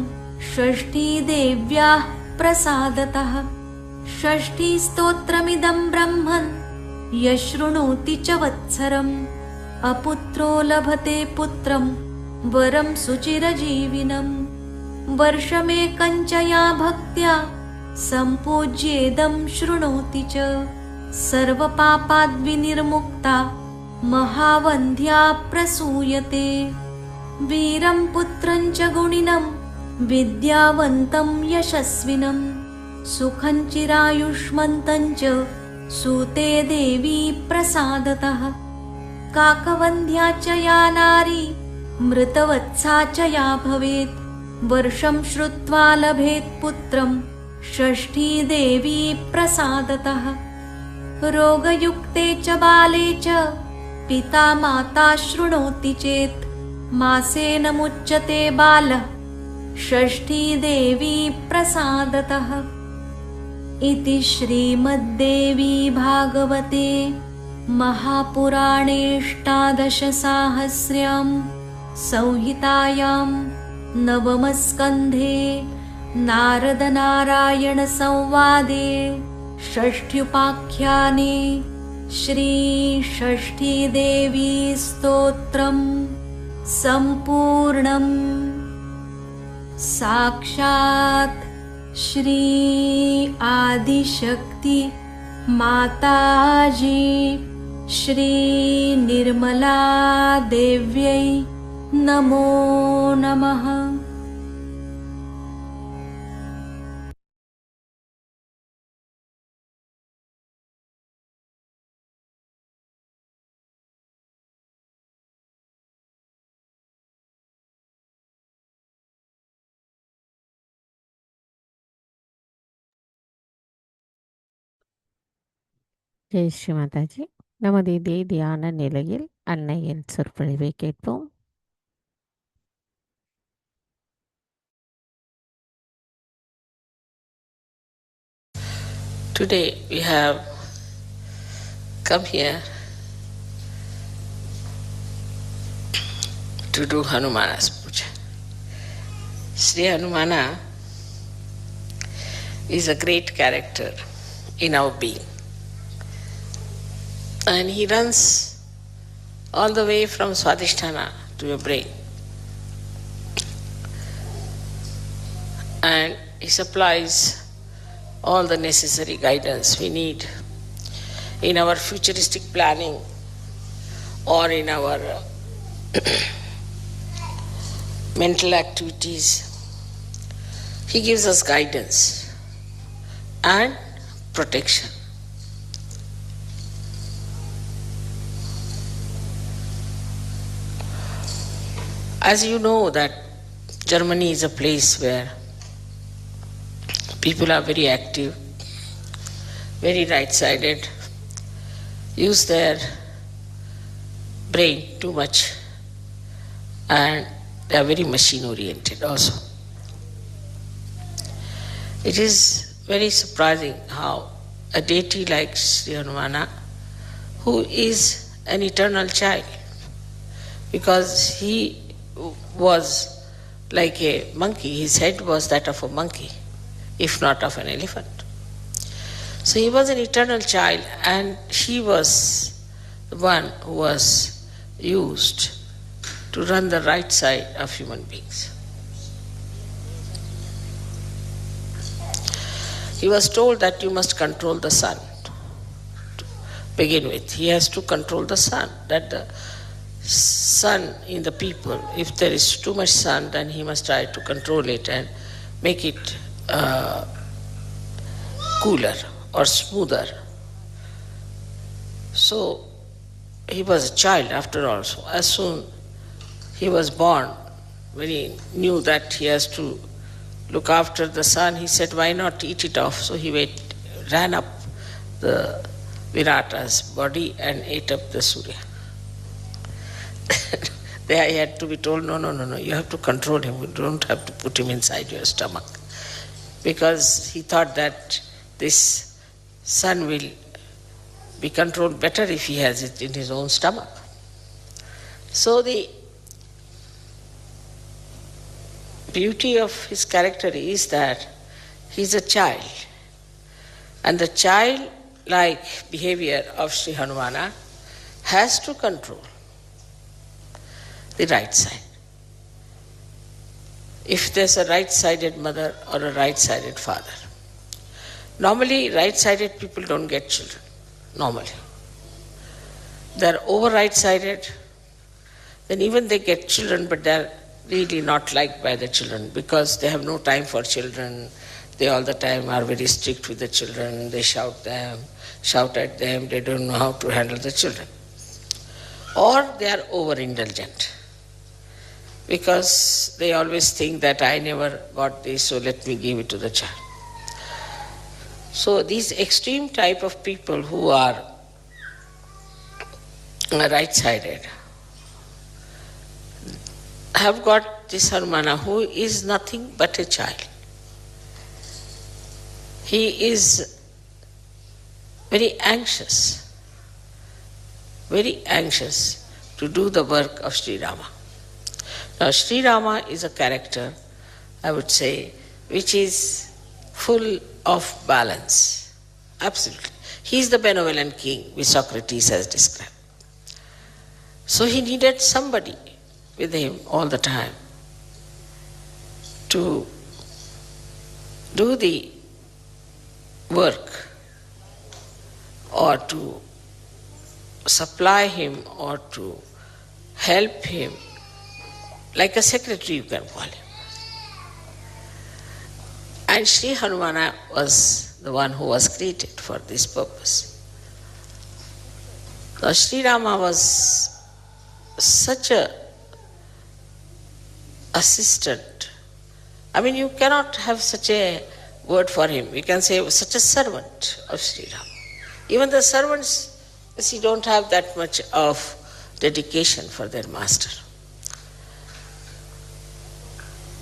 षष्ठीदेव्याः प्रसादतः। षष्ठीस्तोत्रमिदं ब्रह्मन् यशृणोति च वत्सरम् अपुत्रो लभते पुत्रं वरं सुचिरजीविनं। वर्षमेकं च या भक्त्या सम्पूज्येदं शृणोति च सर्वपापाद्विनिर्मुक्ता महावन्ध्या प्रसूयते। वीरं पुत्रं च गुणिनं विद्यावन्तं यशस्विनं सुखं चिरायुष्मन्तं च सूते देवी प्रसादतः। काकवन्ध्या च या नारी मृतवत्सा च या भवेत् वर्षं श्रुत्वा लभेत् पुत्रं षष्ठीदेवी प्रसादतः। रोगयुक्ते च बाले च पिता माता शृणोति चेत् मासेन मुच्यते बालः षष्ठीदेवी प्रसादतः। इति श्रीमद्देवी भागवते महापुराणेष्टादशसाहस्र्यां संहितायां नवमस्कन्धे नारदनारायणसंवादे षष्ठ्युपाख्याने श्रीषष्ठीदेवी स्तोत्रं सम्पूर्णम्। साक्षात् श्री आदिशक्ति माताजी श्री निर्मला देव्यै नमो नमः। ஜெய் ஸ்ரீ மாதாஜி. நமது இதே தியான நிலையில் அன்னையின் சொற்பொழிவை கேட்போம். Today we have come here to do Hanumana's puja. Sri Hanumana is a great character in our being. And he runs all the way from Swadhisthana to your brain. And he supplies all the necessary guidance we need in our futuristic planning or in our mental activities. He gives us guidance and protection. As you know that Germany is a place where people are very active, very right-sided, use their brain too much, and they are very machine-oriented also. It is very surprising how a deity like Sri Hanumana, who is an eternal child, because he was like a monkey, his head was that of a monkey, if not of an elephant. So he was an eternal child, and she was the one who was used to run the right side of human beings. He was told that you must control the sun to begin with. He has to control the sun, that the sun in the people, if there is too much sun, then he must try to control it and make it cooler or smoother. So he was a child after all. So as soon he was born, when he knew that he has to look after the sun, he said, why not eat it off? So he ran up the Virata's body and ate up the Surya. There he had to be told, no, you have to control him. You don't have to put him inside your stomach. Because he thought that this sun will be controlled better if he has it in his own stomach. So the beauty of his character is that he's a child. And the childlike behavior of Sri Hanumana has to control the right side. If there's a right-sided mother or a right-sided father. Normally, right-sided people don't get children, normally. They're over right-sided, then even they get children, but they're really not liked by the children because they have no time for children. They all the time are very strict with the children. They shout at them. They don't know how to handle the children. Or they are over-indulgent because they always think that I never got this, so let me give it to the child. So these extreme type of people who are right-sided have got this Hanumana, who is nothing but a child. He is very anxious to do the work of Sri Rama. Now Sri Rama is a character, I would say, which is full of balance. Absolutely. He is the benevolent king, which Socrates has described. So he needed somebody with him all the time to do the work or to supply him or to help him, like a secretary you can call him. And Sri Hanumana was the one who was created for this purpose. Now Sri Rama was such a assistant. I mean, you cannot have such a word for him. You can say such a servant of Sri Rama. Even the servants, you see, don't have that much of dedication for their master.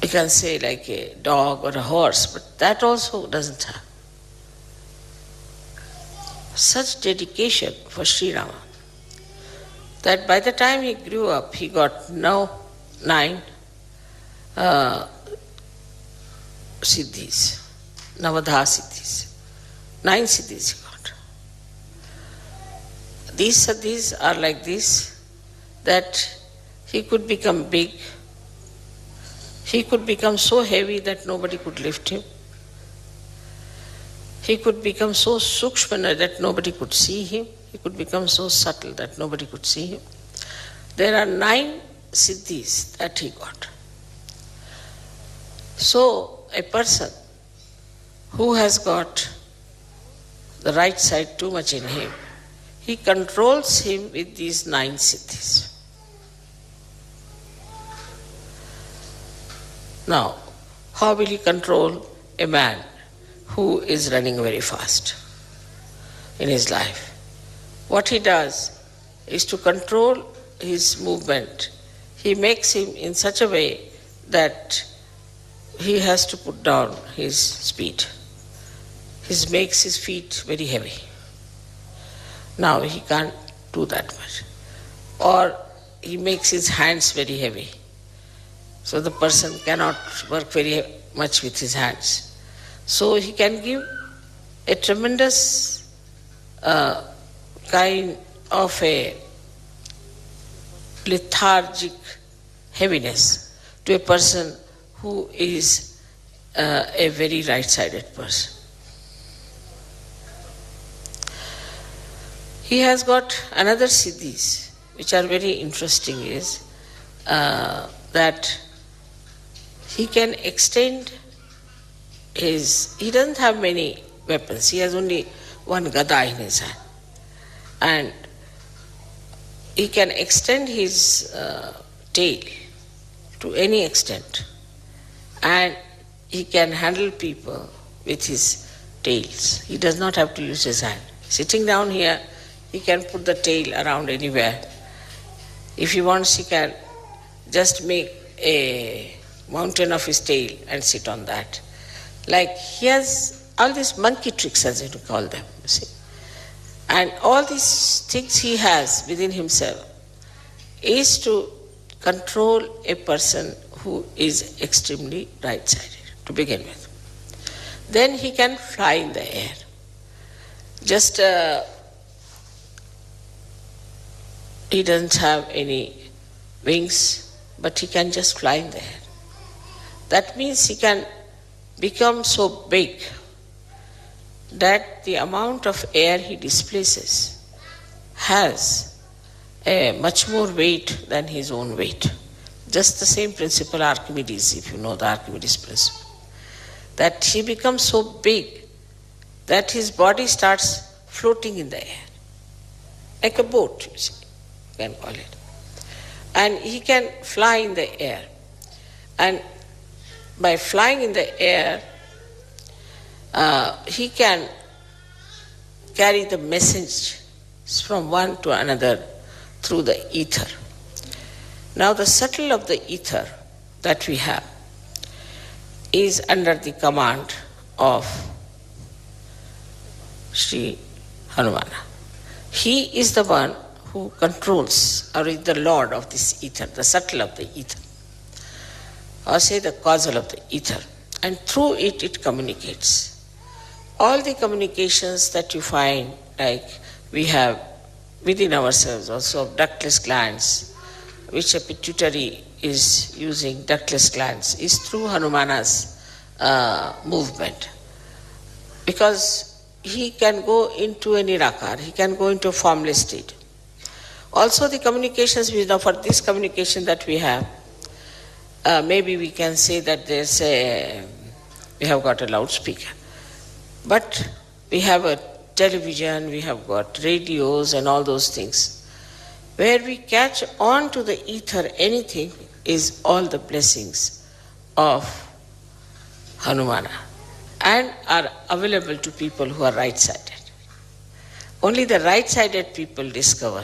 You can say like a dog or a horse, but that also doesn't have such dedication for Sri Rama that by the time he grew up, he got now 9 siddhis, Navadha siddhis. 9 siddhis he got. These siddhis are like this, that he could become big, he could become so heavy that nobody could lift him. He could become so sukshmana that nobody could see him. He could become so subtle that nobody could see him. There are 9 siddhis that he got. So a person who has got the right side too much in him, he controls him with these 9 siddhis. Now, how will he control a man who is running very fast in his life? What he does is to control his movement. He makes him in such a way that he has to put down his speed. He makes his feet very heavy. Now he can't do that much. Or he makes his hands very heavy. So the person cannot work very much with his hands. So he can give a tremendous kind of a lethargic heaviness to a person who is a very right-sided person. He has got another siddhis which are very interesting, is that he can extend he doesn't have many weapons, he has only one gada in his hand, and he can extend his tail to any extent, and he can handle people with his tails. He does not have to use his hand. Sitting down here, he can put the tail around anywhere. If he wants, he can just make a mountain of his tail and sit on that. Like he has all these monkey tricks, as you call them, you see. And all these things he has within himself is to control a person who is extremely right-sided, to begin with. Then he can fly in the air. Just he doesn't have any wings, but he can just fly in the air. That means he can become so big that the amount of air he displaces has a much more weight than his own weight. Just the same principle Archimedes, if you know the Archimedes principle. That he becomes so big that his body starts floating in the air. Like a boat, you see, you can call it. And he can fly in the air. And by flying in the air, he can carry the message from one to another through the ether. Now the shuttle of the ether that we have is under the command of Sri Hanumana. He is the one who controls, or is the lord of this ether, the shuttle of the ether, or say the causal of the ether, and through it, it communicates. All the communications that you find, like we have within ourselves also ductless glands, which a pituitary is using ductless glands, is through Hanumana's movement. Because he can go into a nirakar, he can go into a formless state. Also the communications, for this communication that we have, maybe we can say that we have got a loudspeaker. But we have a television, we have got radios and all those things. Where we catch on to the ether anything is all the blessings of Hanumana and are available to people who are right-sided. Only the right-sided people discover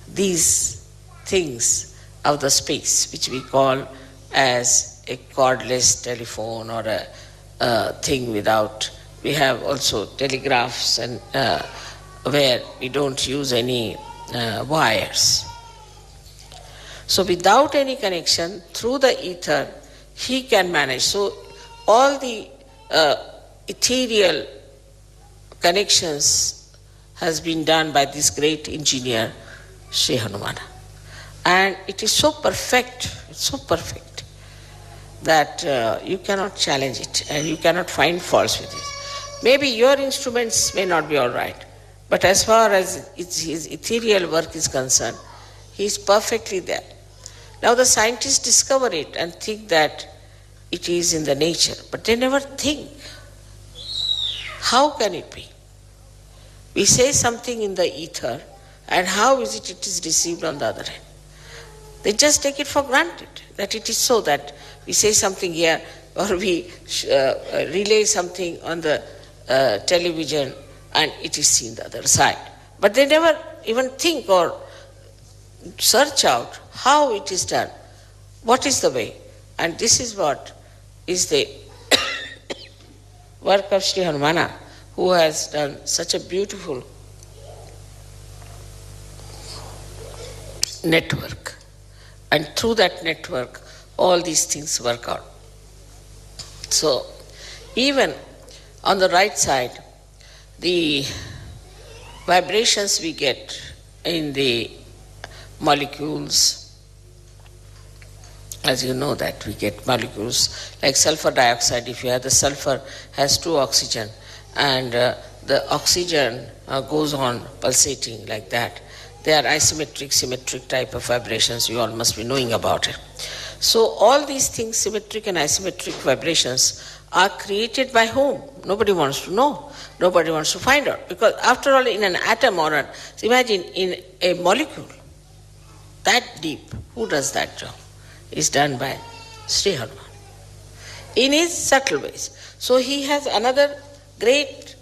these things of the space, which we call as a cordless telephone or a thing without. We have also telegraphs and where we don't use any wires. So without any connection, through the ether, he can manage. So all the ethereal connections has been done by this great engineer, Sri Hanumana. And it is so perfect, that you cannot challenge it and you cannot find faults with it. Maybe your instruments may not be all right, but as far as his ethereal work is concerned, he is perfectly there. Now the scientists discover it and think that it is in the nature, but they never think, how can it be? We say something in the ether, and how is it is received on the other hand? They just take it for granted that it is so, that we say something here or we relay something on the television and it is seen the other side. But they never even think or search out how it is done, what is the way. And this is what is the work of Sri Hanumana, who has done such a beautiful network. And through that network, all these things work out. So, even on the right side, the vibrations we get in the molecules, as you know that we get molecules like sulfur dioxide. If you have the sulfur has 2 oxygen, and the oxygen goes on pulsating like that. They are isometric, symmetric type of vibrations. You all must be knowing about it. So all these things, symmetric and isometric vibrations, are created by whom? Nobody wants to know. Nobody wants to find out. Because after all, in an atom or imagine in a molecule, that deep, who does that job? Is done by Sri Hanuman in his subtle ways. So he has another great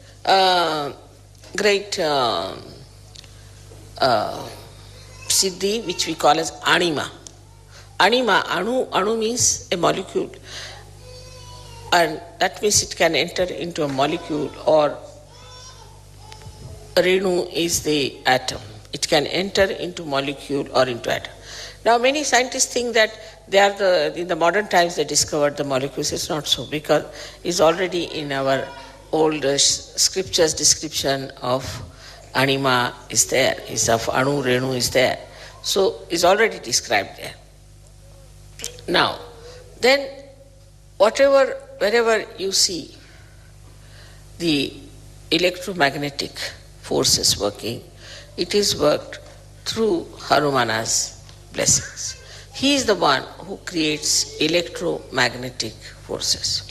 siddhi, which we call as anima. Anima, anu means a molecule, and that means it can enter into a molecule, or renu is the atom. It can enter into molecule or into atom. Now many scientists think that they are in the modern times they discovered the molecules. It's not so, because it's already in our old scriptures description of anima is there, is of anu, renu is there. So it's already described there. Now, then wherever you see the electromagnetic forces working, it is worked through Hanumana's blessings. He is the one who creates electromagnetic forces.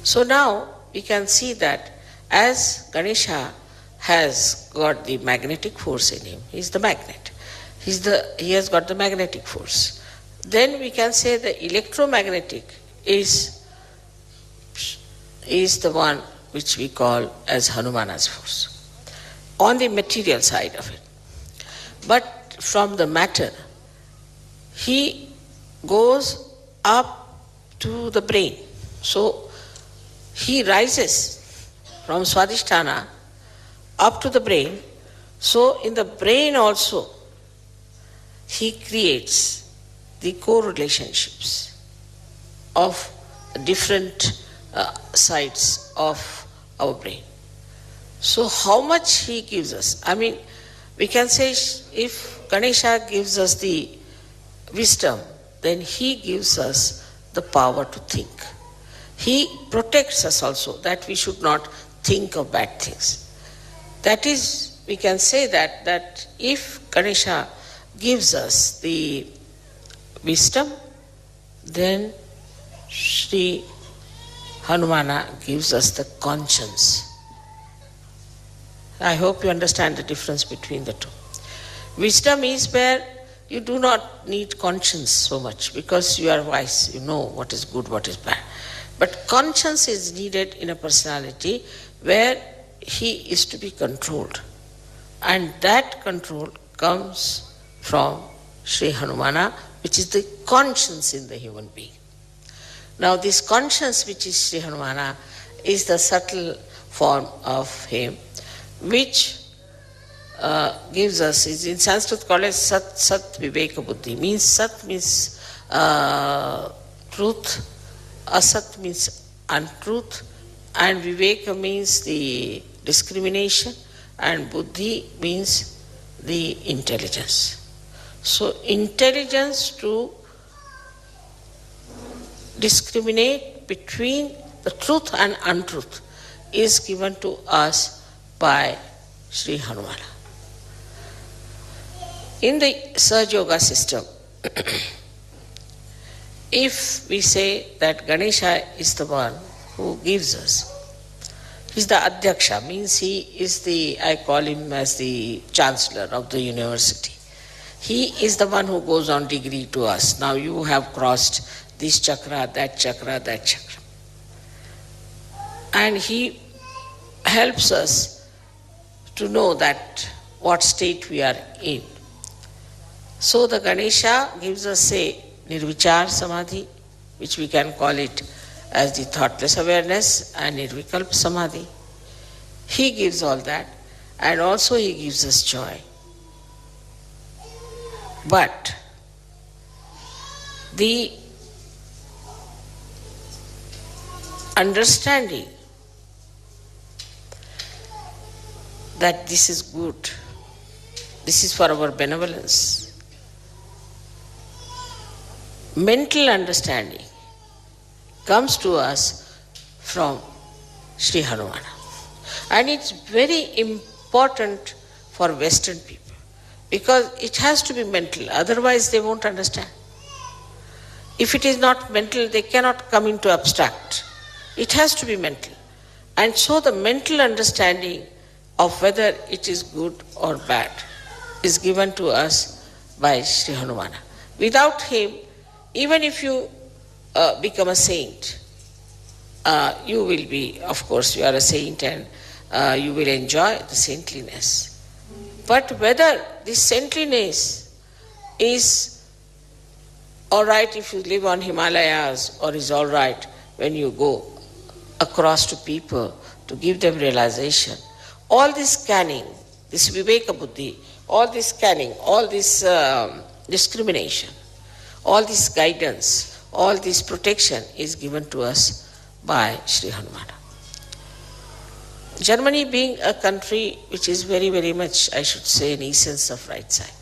So now we can see that as Ganesha has got the magnetic force in him, he is the magnet. He has got the magnetic force. Then we can say the electromagnetic is the one which we call as Hanumana's force, on the material side of it. But from the matter, he goes up to the brain. So he rises from Swadhisthana up to the brain. So in the brain also, he creates the co-relationships of different sides of our brain. So how much he gives us? I mean, we can say if Ganesha gives us the wisdom, then he gives us the power to think. He protects us also, that we should not think of bad things. That is, we can say that if Ganesha gives us the wisdom, then Sri Hanumana gives us the conscience. I hope you understand the difference between the two. Wisdom is where you do not need conscience so much, because you are wise, you know what is good, what is bad. But conscience is needed in a personality where he is to be controlled. And that control comes from Sri Hanumana, which is the conscience in the human being. Now this conscience, which is Sri Hanumana, is the subtle form of him, which gives us, is in Sanskrit called as Sat Viveka Buddhi. Means Sat means truth, Asat means untruth, and Viveka means the discrimination, and Buddhi means the intelligence. So intelligence to discriminate between the truth and untruth is given to us by Sri Hanumana. In the Sahaja Yoga system, if we say that Ganesha is the one who gives us, he is the Adhyaksha, means he is I call him as the Chancellor of the university. He is the one who goes on degree to us. Now you have crossed this chakra, that chakra, that chakra. And he helps us to know that what state we are in. So the Ganesha gives us, say, Nirvichar Samadhi, which we can call it as the thoughtless awareness, and Nirvikalpa Samadhi. He gives all that, and also he gives us joy. But the understanding that this is good, this is for our benevolence, mental understanding comes to us from Sri Hanumana. And it's very important for Western people because it has to be mental, otherwise they won't understand. If it is not mental, they cannot come into abstract. It has to be mental. And so the mental understanding of whether it is good or bad is given to us by Sri Hanumana. Without him, even if you become a saint, you will be, of course, you are a saint and you will enjoy the saintliness. But whether this saintliness is all right if you live on Himalayas or is all right when you go across to people to give them realization, all this scanning, this Viveka Buddhi, all this scanning, all this discrimination, all this guidance, all this protection is given to us by Sri Hanumana. Germany being a country which is very, very much, I should say, an essence of right side.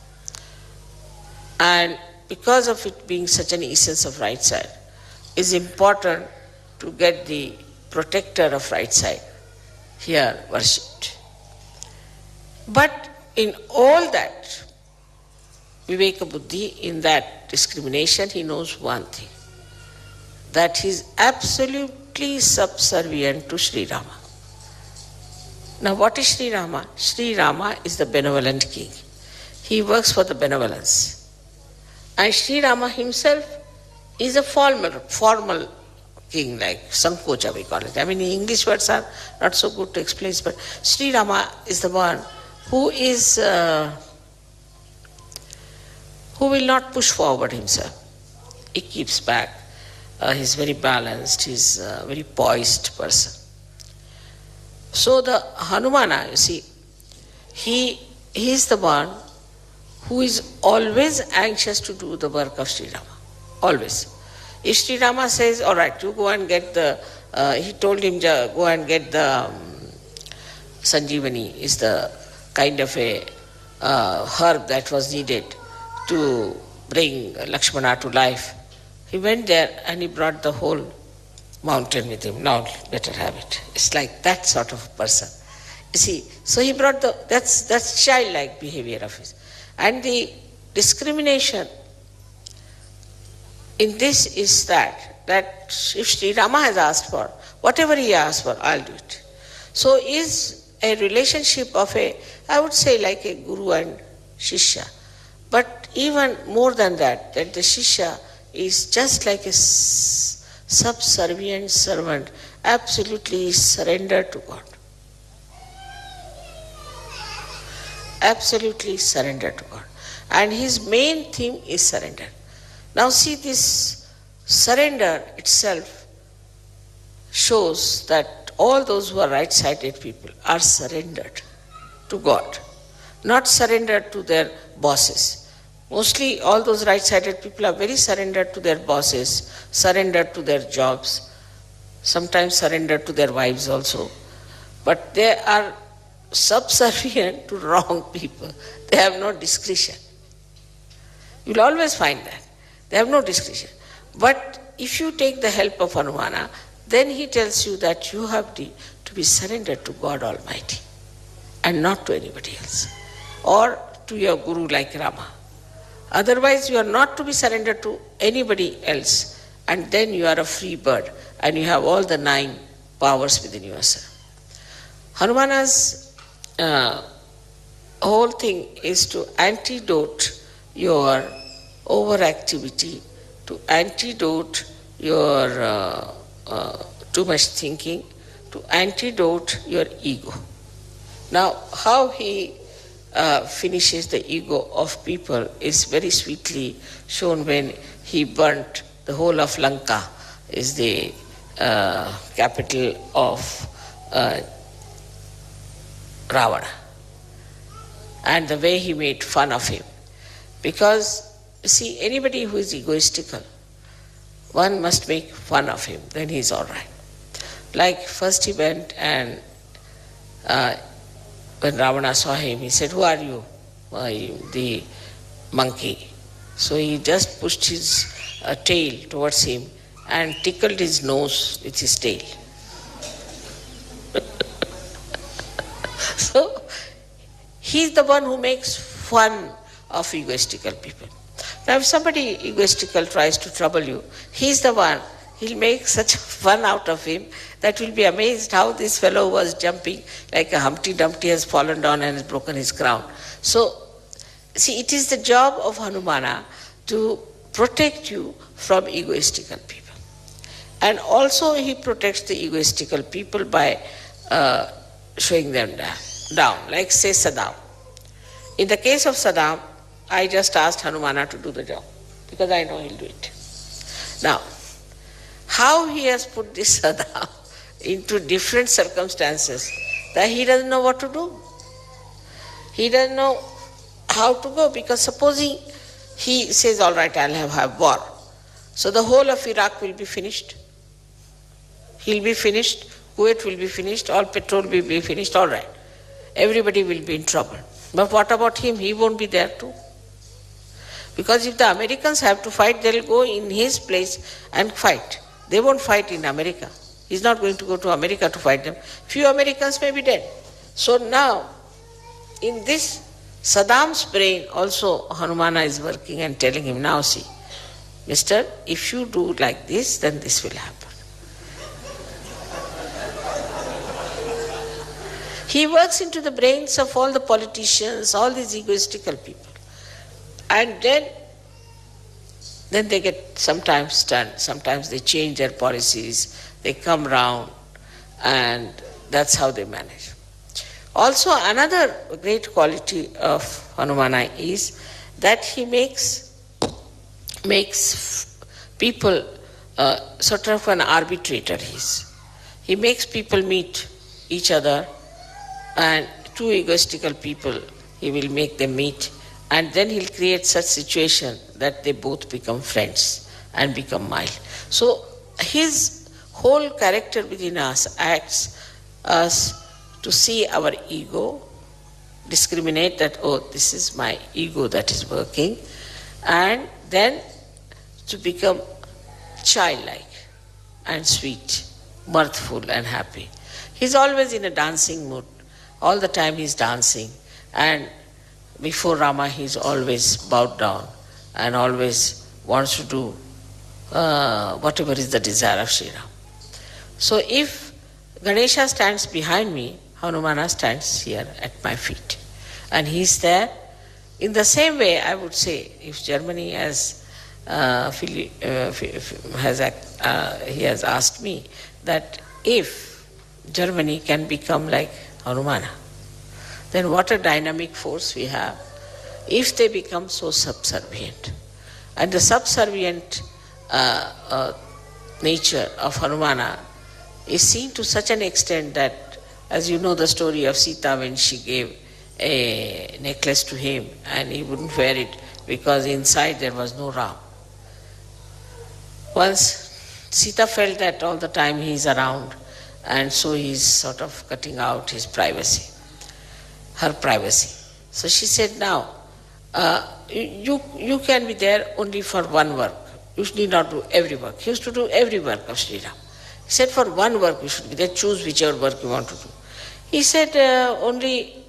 And because of it being such an essence of right side, it's important to get the protector of right side here worshipped. But in all that, Viveka Buddhi, in that discrimination, he knows one thing, that he is absolutely subservient to Sri Rama. Now what is Sri Rama? Sri Rama is the benevolent king. He works for the benevolence. And Sri Rama himself is a formal king, like Sankocha we call it. I mean, English words are not so good to explain, but Sri Rama is the one who is who will not push forward himself. He keeps back. He's very balanced. He's a very poised person. So the Hanumana, you see, he is the one who is always anxious to do the work of Sri Rama. Always. If Sri Rama says, all right, you go and get the, he told him, go and get the Sanjeevani, is the kind of a herb that was needed to bring Lakshmana to life. He went there and he brought the whole mountain with him. Now better have it. It's like that sort of a person. You see, so he brought that's childlike behavior of his. And the discrimination in this is that if Sri Rama has asked for, whatever he asked for, I'll do it. So is a relationship of I would say like a guru and shishya. But even more than that the shishya is just like a subservient servant, absolutely surrendered to God. Absolutely surrendered to God. And his main theme is surrender. Now see, this surrender itself shows that all those who are right-sided people are surrendered to God, not surrendered to their bosses. Mostly all those right-sided people are very surrendered to their bosses, surrendered to their jobs, sometimes surrendered to their wives also. But they are subservient to wrong people. They have no discretion. You will always find that. They have no discretion. But if you take the help of Hanumana, then he tells you that you have to be surrendered to God Almighty and not to anybody else, or to your guru like Rama. Otherwise, you are not to be surrendered to anybody else, and then you are a free bird and you have all the 9 powers within yourself. Hanumana's whole thing is to antidote your overactivity, to antidote your too much thinking, to antidote your ego. Now, how he finishes the ego of people is very sweetly shown when he burnt the whole of Lanka, is the capital of Ravana, and the way he made fun of him. Because, see, anybody who is egoistical, one must make fun of him, then he is all right. Like first he went and when Ravana saw him, he said, "Who are you?" The monkey. So he just pushed his tail towards him and tickled his nose with his tail. So he's the one who makes fun of egoistical people. Now if somebody egoistical tries to trouble you, he's the one, he'll make such fun out of him that you'll be amazed how this fellow was jumping like a Humpty Dumpty has fallen down and has broken his crown. So, see, it is the job of Hanumana to protect you from egoistical people. And also he protects the egoistical people by showing them down, like say Saddam. In the case of Saddam, I just asked Hanumana to do the job because I know he'll do it. Now, how he has put this Saddam into different circumstances that he doesn't know what to do. He doesn't know how to go, because supposing he says, all right, I'll have war. So the whole of Iraq will be finished. He'll be finished, Kuwait will be finished, all petrol will be finished, all right. Everybody will be in trouble. But what about him? He won't be there too. Because if the Americans have to fight, they'll go in his place and fight. They won't fight in America. He's not going to go to America to fight them. Few Americans may be dead. So now, in this Saddam's brain also Hanumana is working and telling him, now see, mister, if you do like this, then this will happen. He works into the brains of all the politicians, all these egoistical people. And then they get sometimes stunned, sometimes they change their policies, they come round, and that's how they manage. Also, another great quality of Hanumana is that he makes people sort of an arbitrator. He makes people meet each other, and two egoistical people, he will make them meet, and then he'll create such situation that they both become friends and become mild. So his whole character within us acts us to see our ego, discriminate that, oh, this is my ego that is working, and then to become childlike and sweet, mirthful and happy. He's always in a dancing mood. All the time he's dancing, and before Rama he's always bowed down and always wants to do whatever is the desire of Sri Ram. So if Ganesha stands behind me, Hanumana stands here at my feet. And he's there. In the same way, I would say, if Germany has he has asked me that if Germany can become like Hanumana, then what a dynamic force we have if they become so subservient. And the subservient nature of Hanumana is seen to such an extent that, as you know the story of Sita when she gave a necklace to him and he wouldn't wear it because inside there was no Ram. Once Sita felt that all the time he is around, and so he is sort of cutting out his privacy, her privacy. So she said, now, you can be there only for one work. You need not do every work. He used to do every work of Sri Ram. He said, for one work you should be there, choose whichever work you want to do. He said, only,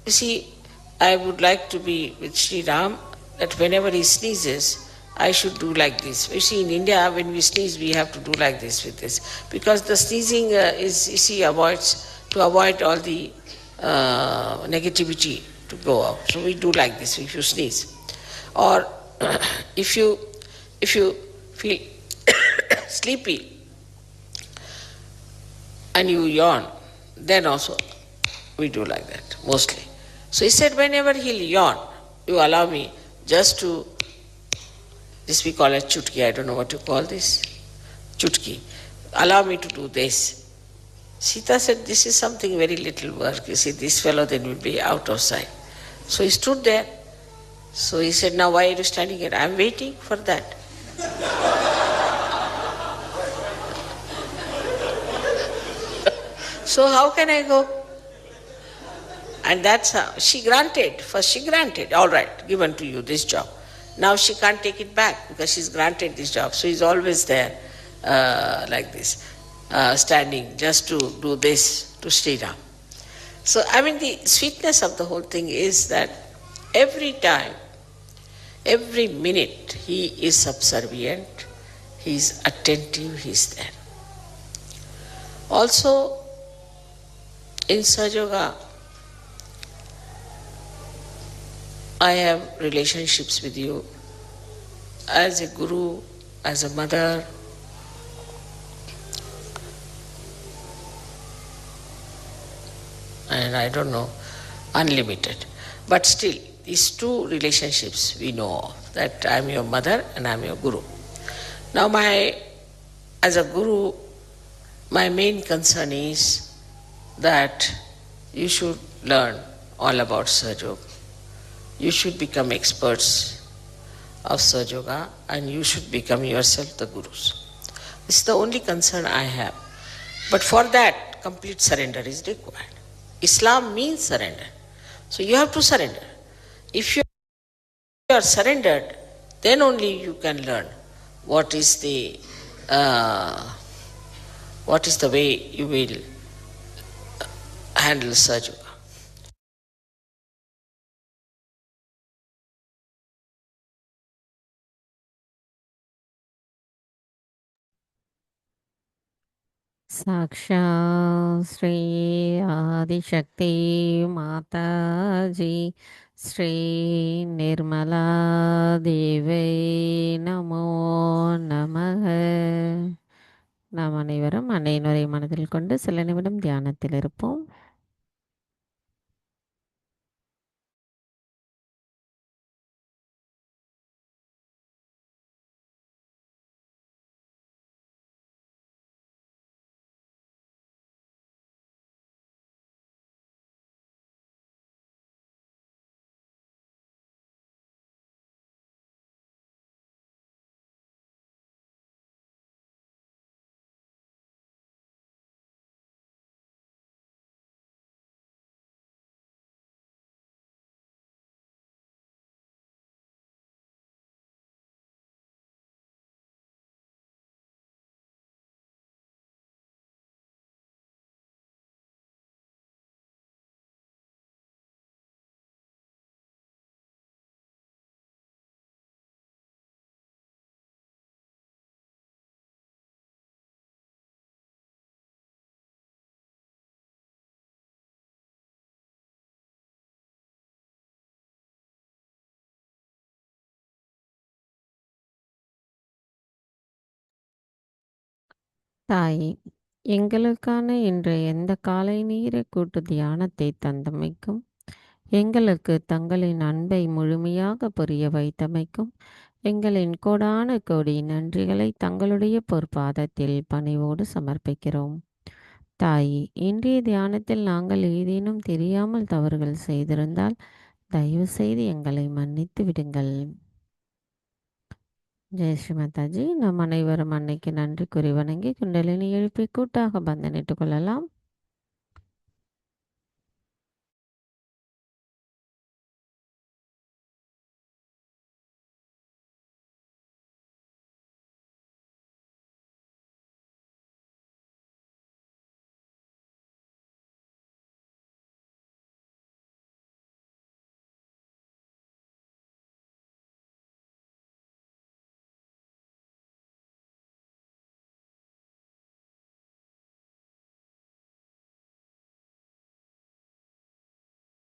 you see, I would like to be with Sri Ram, that whenever he sneezes, I should do like this. You see, in India, when we sneeze, we have to do like this with this. Because the sneezing is, you see, to avoid all the negativity to go out. So we do like this if you sneeze. Or if you feel sleepy and you yawn, then also we do like that mostly. So he said, whenever he'll yawn, you allow me just to, this we call it chutki, I don't know what to call this, chutki. Allow me to do this. Sita said, this is something very little work. You see, this fellow then will be out of sight. So he stood there. So he said, now why are you standing here? I'm waiting for that. So how can I go? And that's how she granted. First she granted, all right, given to you this job. Now she can't take it back because she's granted this job. So he's always there like this, standing just to do this to Sri Ram. So I mean the sweetness of the whole thing is that every time, every minute he is subservient, he is attentive, he is there. Also in Sahaja Yoga, I have relationships with you as a guru, as a mother, and I don't know, unlimited. But still, these two relationships we know of, that I am your mother and I am your guru. Now as a guru, my main concern is that you should learn all about Sahaja Yoga. You should become experts of Sahaja Yoga and you should become yourself the gurus. This is the only concern I have. But for that, complete surrender is required. Islam means surrender. So you have to surrender. If you are surrendered, then only you can learn what is the way you will handle Sahaja Yoga. साक्षात् श्री आदिशक्ति माताजी श्री निर्मला देवी நமோ நமः. நாம் அனைவரும் அன்னையினுடைய மனதில் கொண்டு சில நிமிடம் தியானத்தில் இருப்போம். தாயே, எங்களுக்கான இன்றைய எந்த காலை நீரை கூட்டு தியானத்தை தந்தமைக்கும், எங்களுக்கு தங்களின் அன்பை முழுமையாக புரிய வைத்தமைக்கும், எங்களின் கோடான கோடி நன்றிகளை தங்களுடைய பொற்பாதத்தில் பணிவோடு சமர்ப்பிக்கிறோம். தாயே, இன்றைய தியானத்தில் நாங்கள் ஏதேனும் தெரியாமல் தவறுகள் செய்திருந்தால் தயவு செய்து எங்களை மன்னித்து விடுங்கள். ஜெய் ஸ்ரீ மாதாஜி. நாம் அனைவரும் அன்னைக்கு நன்றி கூறி வணங்கி குண்டலினி எழுப்பி கூட்டாக பந்தனிட்டுக் கொள்ளலாம்.